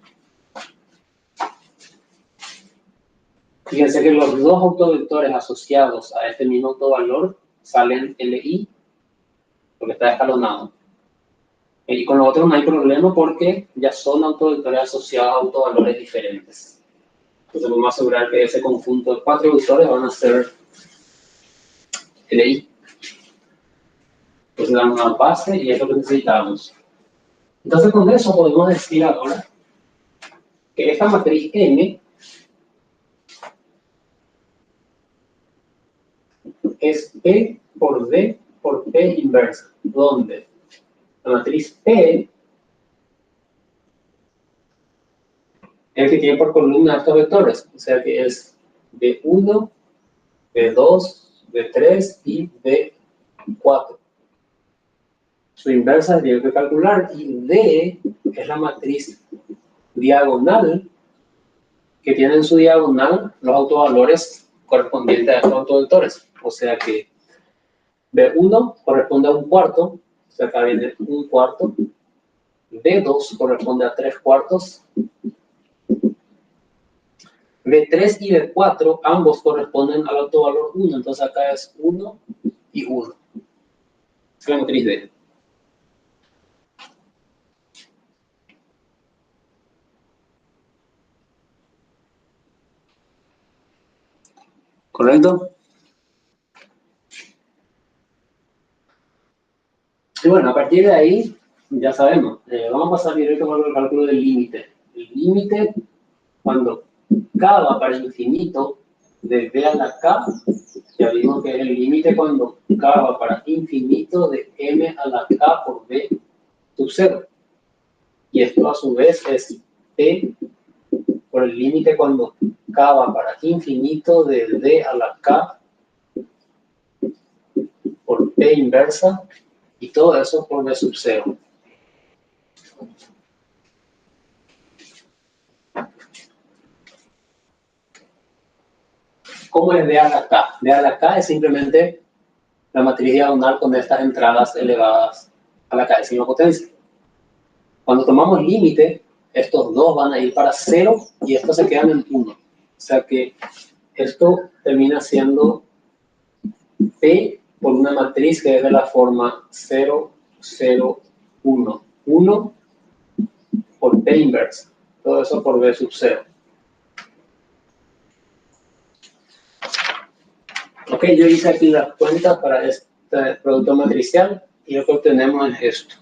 Speaker 1: Fíjense que los 2 autovectores asociados a este mismo autovalor salen LI, porque está escalonado. Y con los otros no hay problema porque ya son autovectores asociados a autovalores diferentes. Entonces podemos asegurar que ese conjunto de 4 vectores van a ser LI. Entonces damos una base y es lo que necesitamos. Entonces con eso podemos decir ahora que esta matriz M es P por D por P inversa, donde la matriz P es el que tiene por columna estos vectores, o sea que es B1, B2, B3 y B4. Su inversa tiene que calcular, y D es la matriz diagonal que tiene en su diagonal los autovalores correspondientes a estos autovectores. O sea que B1 corresponde a 1/4, o sea acá viene 1/4. B2 corresponde a 3/4. B3 y B4 ambos corresponden al autovalor 1, entonces acá es 1 y 1. Es la matriz D. ¿Correcto? Y bueno, a partir de ahí, ya sabemos, vamos a pasar directo con el cálculo del límite. El límite, cuando K va para infinito, de B a la K, ya vimos que es el límite cuando K va para infinito de M a la K por B sub 0. Y esto a su vez es P por el límite cuando K va para infinito de D a la K por P inversa, y todo eso por B sub 0. ¿Cómo es D a la K? D a la K es simplemente la matriz diagonal con estas entradas elevadas a la K décima potencia. Cuando tomamos límite, estos dos van a ir para 0 y estos se quedan en 1. O sea que esto termina siendo P por una matriz que es de la forma 0, 0, 1, 1 por P inversa. Todo eso por B sub 0. Ok, yo hice aquí las cuentas para este producto matricial y lo que obtenemos es esto.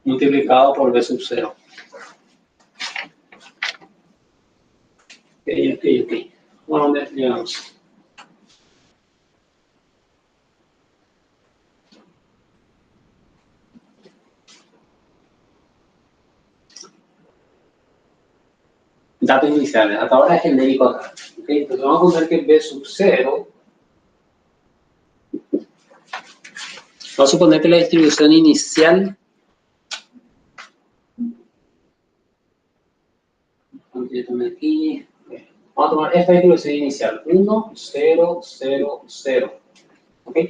Speaker 1: Multiplicado por B sub 0. Ok. Bueno, ¿dónde llegamos? Datos iniciales. Hasta ahora es genérico acá. Okay, entonces vamos a poner que B sub 0. Vamos a suponer que la distribución inicial. Aquí. Vamos a tomar esta distribución inicial. 1, 0, 0, 0. ¿Ok? O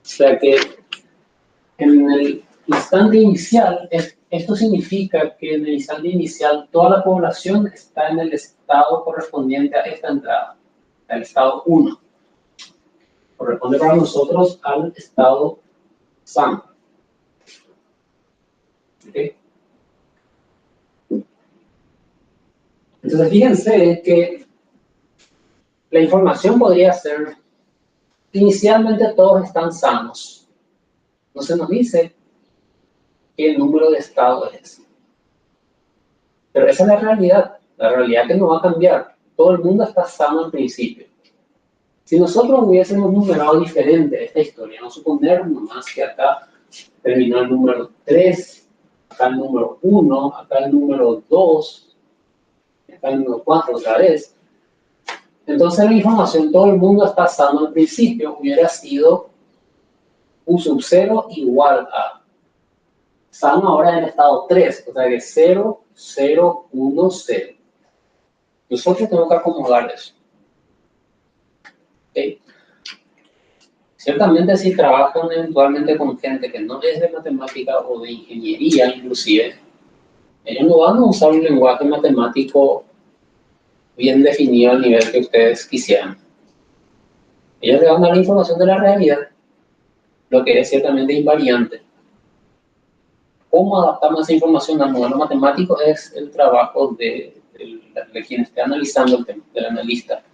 Speaker 1: sea que en el instante inicial, esto significa que en el instante inicial toda la población está en el estado correspondiente a esta entrada, al estado 1. Corresponde para nosotros al estado sano. ¿Okay? Entonces fíjense que la información podría ser, inicialmente todos están sanos. No se nos dice qué número de estado es. Pero esa es la realidad que no va a cambiar. Todo el mundo está sano al principio. Si nosotros hubiésemos numerado diferente esta historia, no suponer nomás que acá terminó el número 3, acá el número 1, acá el número 2, acá el número 4 otra vez. Entonces la información, todo el mundo está sano al principio, hubiera sido U sub 0 igual a sano ahora en estado 3, o sea que 0, 0, 1, 0. Nosotros tenemos que acomodar eso. ¿Okay? Ciertamente si trabajan eventualmente con gente que no es de matemática o de ingeniería inclusive, ellos no van a usar un lenguaje matemático bien definido al nivel que ustedes quisieran. Ellos le van a dar la información de la realidad, lo que es ciertamente invariante. ¿Cómo adaptamos esa información al modelo matemático? Es el trabajo de quien esté analizando el tema, del analista.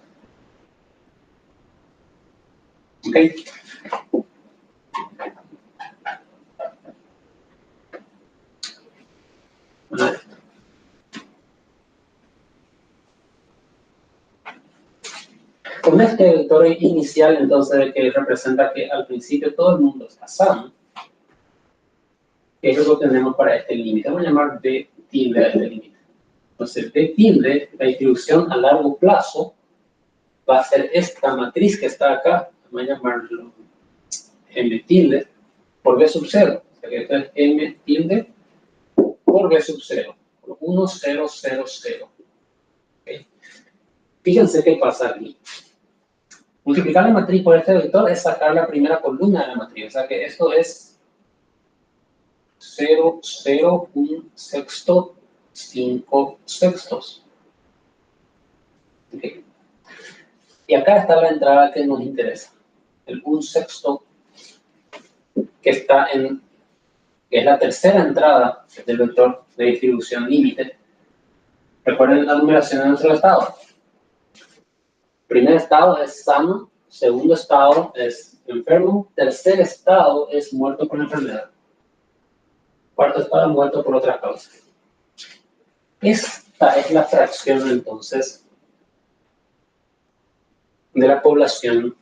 Speaker 1: ¿Ok? Con este vector inicial, entonces, que representa que al principio todo el mundo está sano, que es lo que tenemos para este límite. Vamos a llamar B tilde a este límite. Entonces, B tilde, la distribución a largo plazo, va a ser esta matriz que está acá, vamos a llamarlo M tilde, por B sub 0. O sea que esto es M tilde por B sub 0, por 1, 0, 0, 0. ¿Okay? Fíjense qué pasa aquí. Multiplicar la matriz por este vector es sacar la primera columna de la matriz. O sea que esto es 0, 0, 1 sexto, 5 sextos. Okay. Y acá está la entrada que nos interesa. El 1 sexto que está en, que es la tercera entrada del vector de distribución límite. Recuerden la numeración de nuestro estado. Primer estado es sano, segundo estado es enfermo, tercer estado es muerto por enfermedad. Cuarto estado muerto por otra causa. Esta es la fracción entonces de la población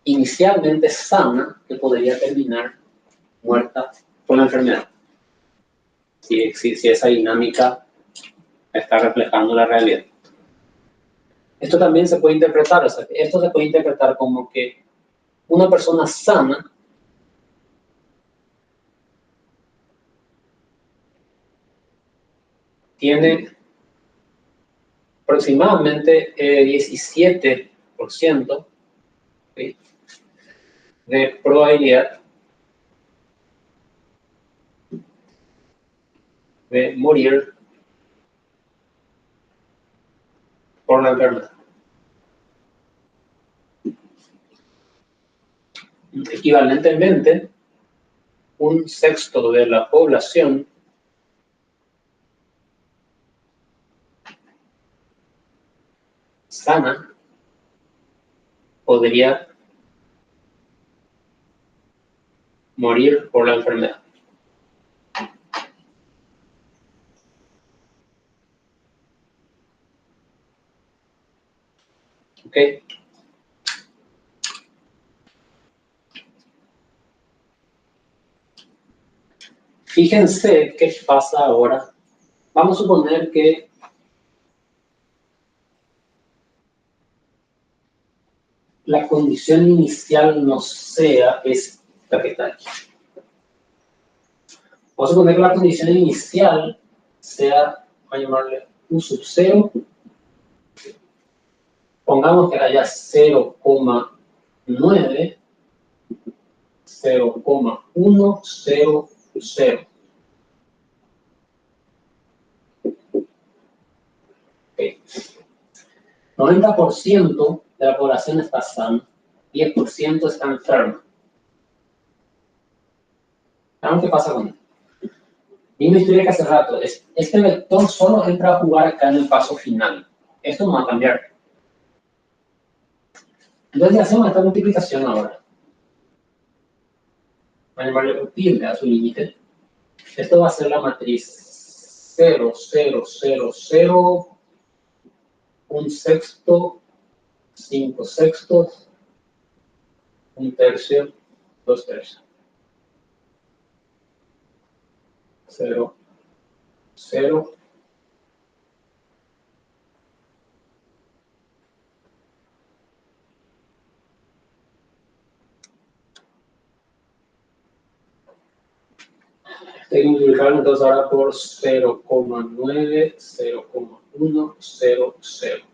Speaker 1: inicialmente sana que podría terminar muerta por la enfermedad. Si esa dinámica está reflejando la realidad. Esto también se puede interpretar, o sea, esto se puede interpretar como que una persona sana tiene aproximadamente 17%, ¿sí?, de probabilidad de morir por la enfermedad. Equivalentemente, un sexto de la población sana podría morir por la enfermedad. ¿Ok? Fíjense qué pasa ahora. Vamos a suponer que la condición inicial no sea esta que está aquí. Vamos a suponer que la condición inicial sea, vamos a llamarle U sub 0. Pongamos que haya 0,9, 0,100. Okay. 90% de la población está sana, 10% está enferma. ¿Saben qué pasa con esto? Misma historia que hace rato. Este vector solo entra a jugar acá en el paso final. Esto no va a cambiar. Entonces hacemos esta multiplicación ahora. Vamos a llamarle tilde a su límite. Esto va a ser la matriz 0, 0, 0, 0, 1 sexto, 5 sextos, 1 tercio, 2 tercios. 0, 0, Hay que multiplicarlo entonces ahora por 0,9, 0,1, 0, 0.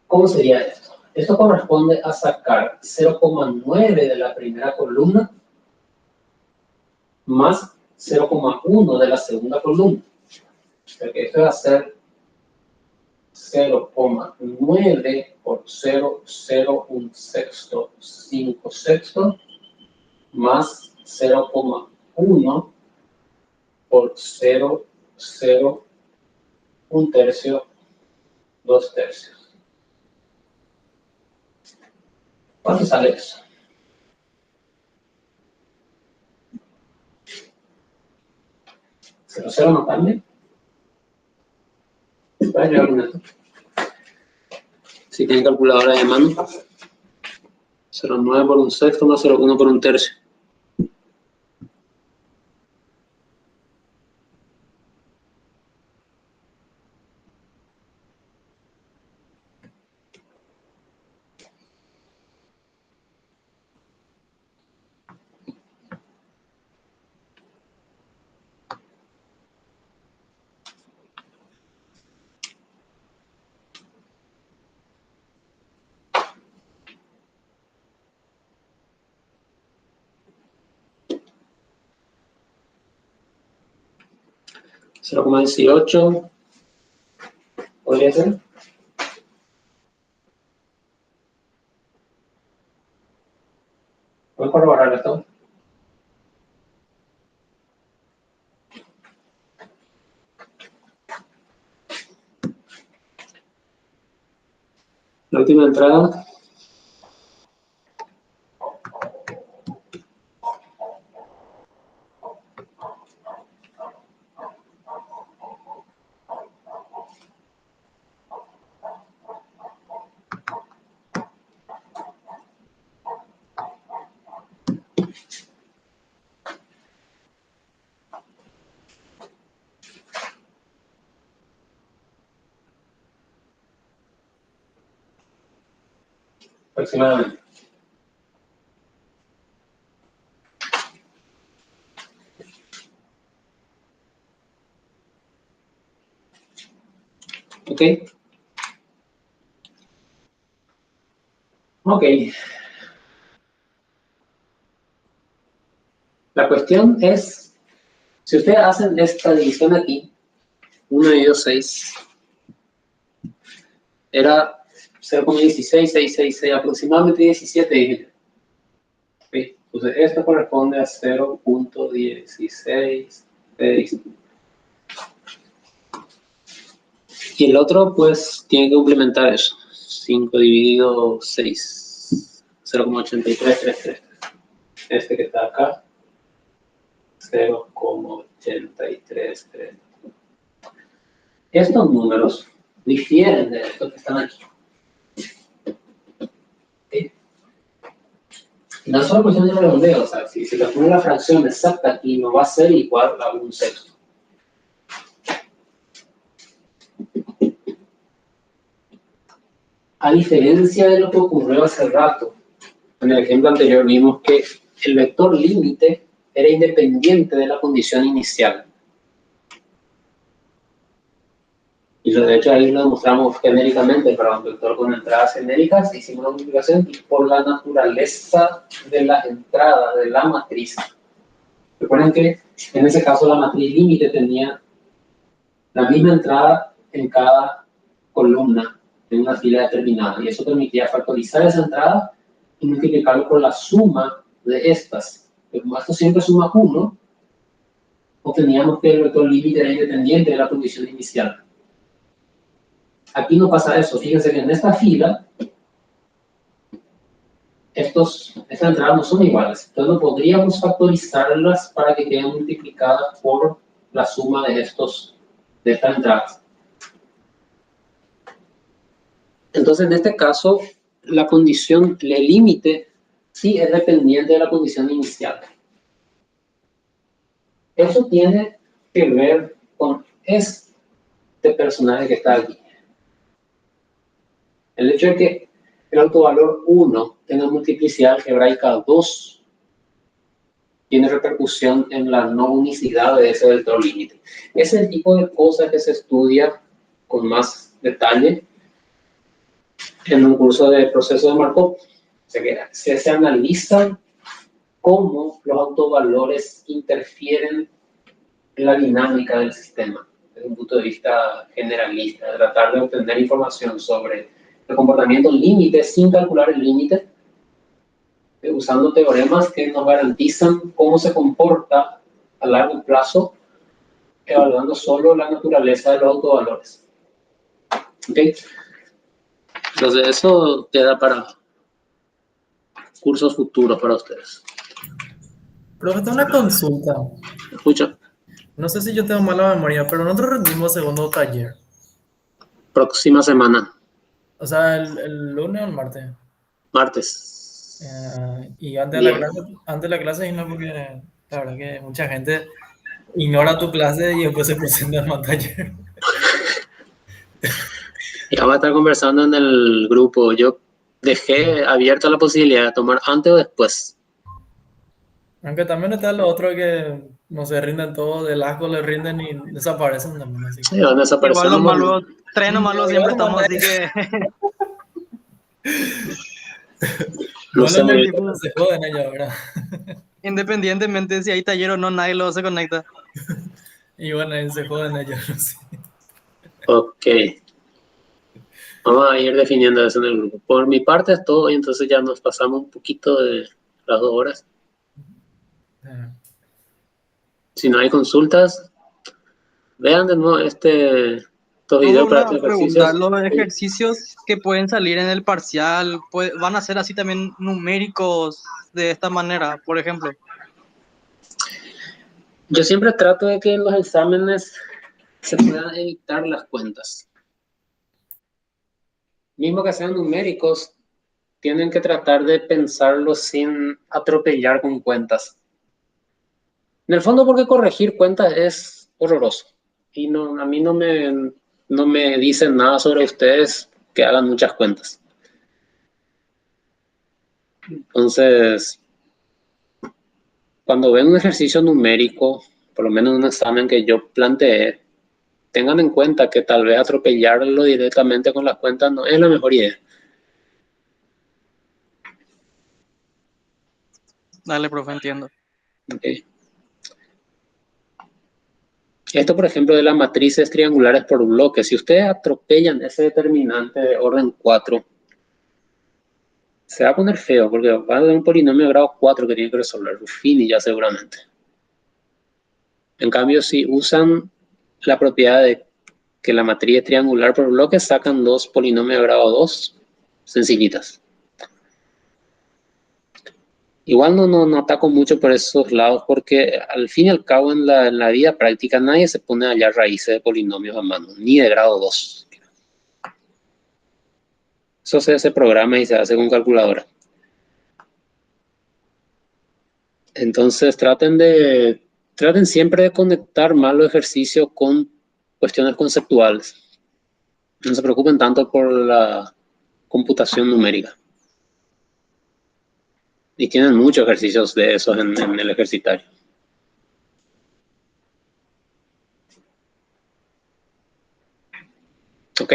Speaker 1: ¿Cómo sería esto? Esto corresponde a sacar 0,9 de la primera columna más 0,1 de la segunda columna. O sea que esto va a ser 0,9 por 0, 0, 1 sexto, 5 sexto, más 0,1 por 0, 0, 1 tercio, 2 tercios. ¿Cuánto sale eso? ¿0,0 no cambia? Voy a llevar un esto. Si tienen calculadora de mano, 0,9 por 1 sexto más 0,1 por 1 tercio. ¿0,18 podría ser? ¿Puedes corroborar esto? La última entrada. Aproximadamente. ¿Ok? Ok. La cuestión es, si ustedes hacen esta división aquí, 1 dividido 6, era 0,16666, aproximadamente 17 dígitos. ¿Sí? Entonces, esto corresponde a 0,166. Y el otro, pues, tiene que complementar eso. 5 dividido 6. 0,8333. Este que está acá. 0,833. Estos números difieren de estos que están aquí. ¿Sí? Y no es solo cuestión de redondeo, o sea, si se calcula la fracción exacta aquí, no va a ser igual a 1 sexto. A diferencia de lo que ocurrió hace rato, en el ejemplo anterior vimos que el vector límite era independiente de la condición inicial. Y de hecho ahí lo demostramos genéricamente para un vector con entradas genéricas, hicimos la multiplicación y por la naturaleza de la entrada de la matriz. Recuerden que en ese caso la matriz límite tenía la misma entrada en cada columna en una fila determinada y eso permitía factorizar esa entrada y multiplicarlo por la suma de estas. Pero como esto siempre suma 1, obteníamos que el vector límite era independiente de la condición inicial. Aquí no pasa eso. Fíjense que en esta fila estas entradas no son iguales. Entonces no podríamos factorizarlas para que queden multiplicadas por la suma de estas entradas. Entonces en este caso la condición, el límite, sí es dependiente de la condición inicial. Eso tiene que ver con esto. este personaje que está aquí. El hecho de que el autovalor 1 tenga multiplicidad algebraica 2 tiene repercusión en la no unicidad de ese vector límite. Ese es el tipo de cosas que se estudia con más detalle en un curso de proceso de Markov. O sea que se analiza cómo los autovalores interfieren en la dinámica del sistema, desde un punto de vista generalista, de tratar de obtener información sobre el comportamiento límite sin calcular el límite, usando teoremas que nos garantizan cómo se comporta a largo plazo, evaluando solo la naturaleza de los autovalores. ¿Okay? Entonces eso queda para cursos futuros para ustedes.
Speaker 4: Profe, tengo una consulta.
Speaker 1: Escucha.
Speaker 4: No sé si yo tengo mala memoria, pero nosotros rendimos segundo taller.
Speaker 1: Próxima semana.
Speaker 4: O sea, el lunes o el martes.
Speaker 1: Martes.
Speaker 4: Y antes de la clase, y no, porque la verdad que mucha gente ignora tu clase y después se presenta en el taller.
Speaker 1: Ya va a estar conversando en el grupo. Yo dejé abierta la posibilidad de tomar antes o después.
Speaker 4: Aunque también está lo otro que no se rinden todos, del asco le rinden y desaparecen también. Así que...
Speaker 1: Sí, van
Speaker 2: Igual los
Speaker 1: desapareciendo.
Speaker 2: malos, tres nomás los siempre estamos, así que
Speaker 1: No sé
Speaker 4: Bueno,
Speaker 1: muy
Speaker 2: tipo,
Speaker 1: bien.
Speaker 4: se joden ellos, ¿verdad?
Speaker 2: independientemente si hay taller o no, nadie lo se conecta.
Speaker 4: Y bueno, ahí se joden ellos, no sé.
Speaker 1: Ok. Vamos a ir definiendo eso en el grupo. Por mi parte es todo y entonces ya nos pasamos un poquito de las 2 horas. Si no hay consultas, vean de nuevo estos
Speaker 2: Tuve
Speaker 1: videos para
Speaker 2: una
Speaker 1: estos
Speaker 2: pregunta,
Speaker 1: ejercicios.
Speaker 2: los ejercicios que pueden salir en el parcial, ¿van a ser así también numéricos de esta manera, por ejemplo?
Speaker 1: Yo siempre trato de que en los exámenes se puedan evitar las cuentas. Mismo que sean numéricos, tienen que tratar de pensarlo sin atropellar con cuentas. En el fondo, porque corregir cuentas es horroroso. Y no, a mí no me dicen nada sobre ustedes que hagan muchas cuentas. Entonces, cuando ven un ejercicio numérico, por lo menos un examen que yo planteé, tengan en cuenta que tal vez atropellarlo directamente con las cuentas no es la mejor idea.
Speaker 2: Dale, profe, entiendo.
Speaker 1: Okay. Esto, por ejemplo, de las matrices triangulares por bloques, si ustedes atropellan ese determinante de orden 4, se va a poner feo porque va a tener un polinomio de grado 4 que tiene que resolver Ruffini ya seguramente. En cambio, si usan la propiedad de que la matriz es triangular por bloques, sacan 2 polinomios de grado 2 sencillitas. Igual no ataco mucho por esos lados porque al fin y al cabo en la vida práctica nadie se pone a hallar raíces de polinomios a mano, ni de grado 2. Eso se programa y se hace con calculadora. Entonces traten siempre de conectar más los ejercicios con cuestiones conceptuales. No se preocupen tanto por la computación numérica. Y tienen muchos ejercicios de esos en el ejercitario. Ok.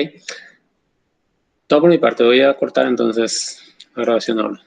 Speaker 1: Todo por mi parte. Voy a cortar entonces la grabación ahora.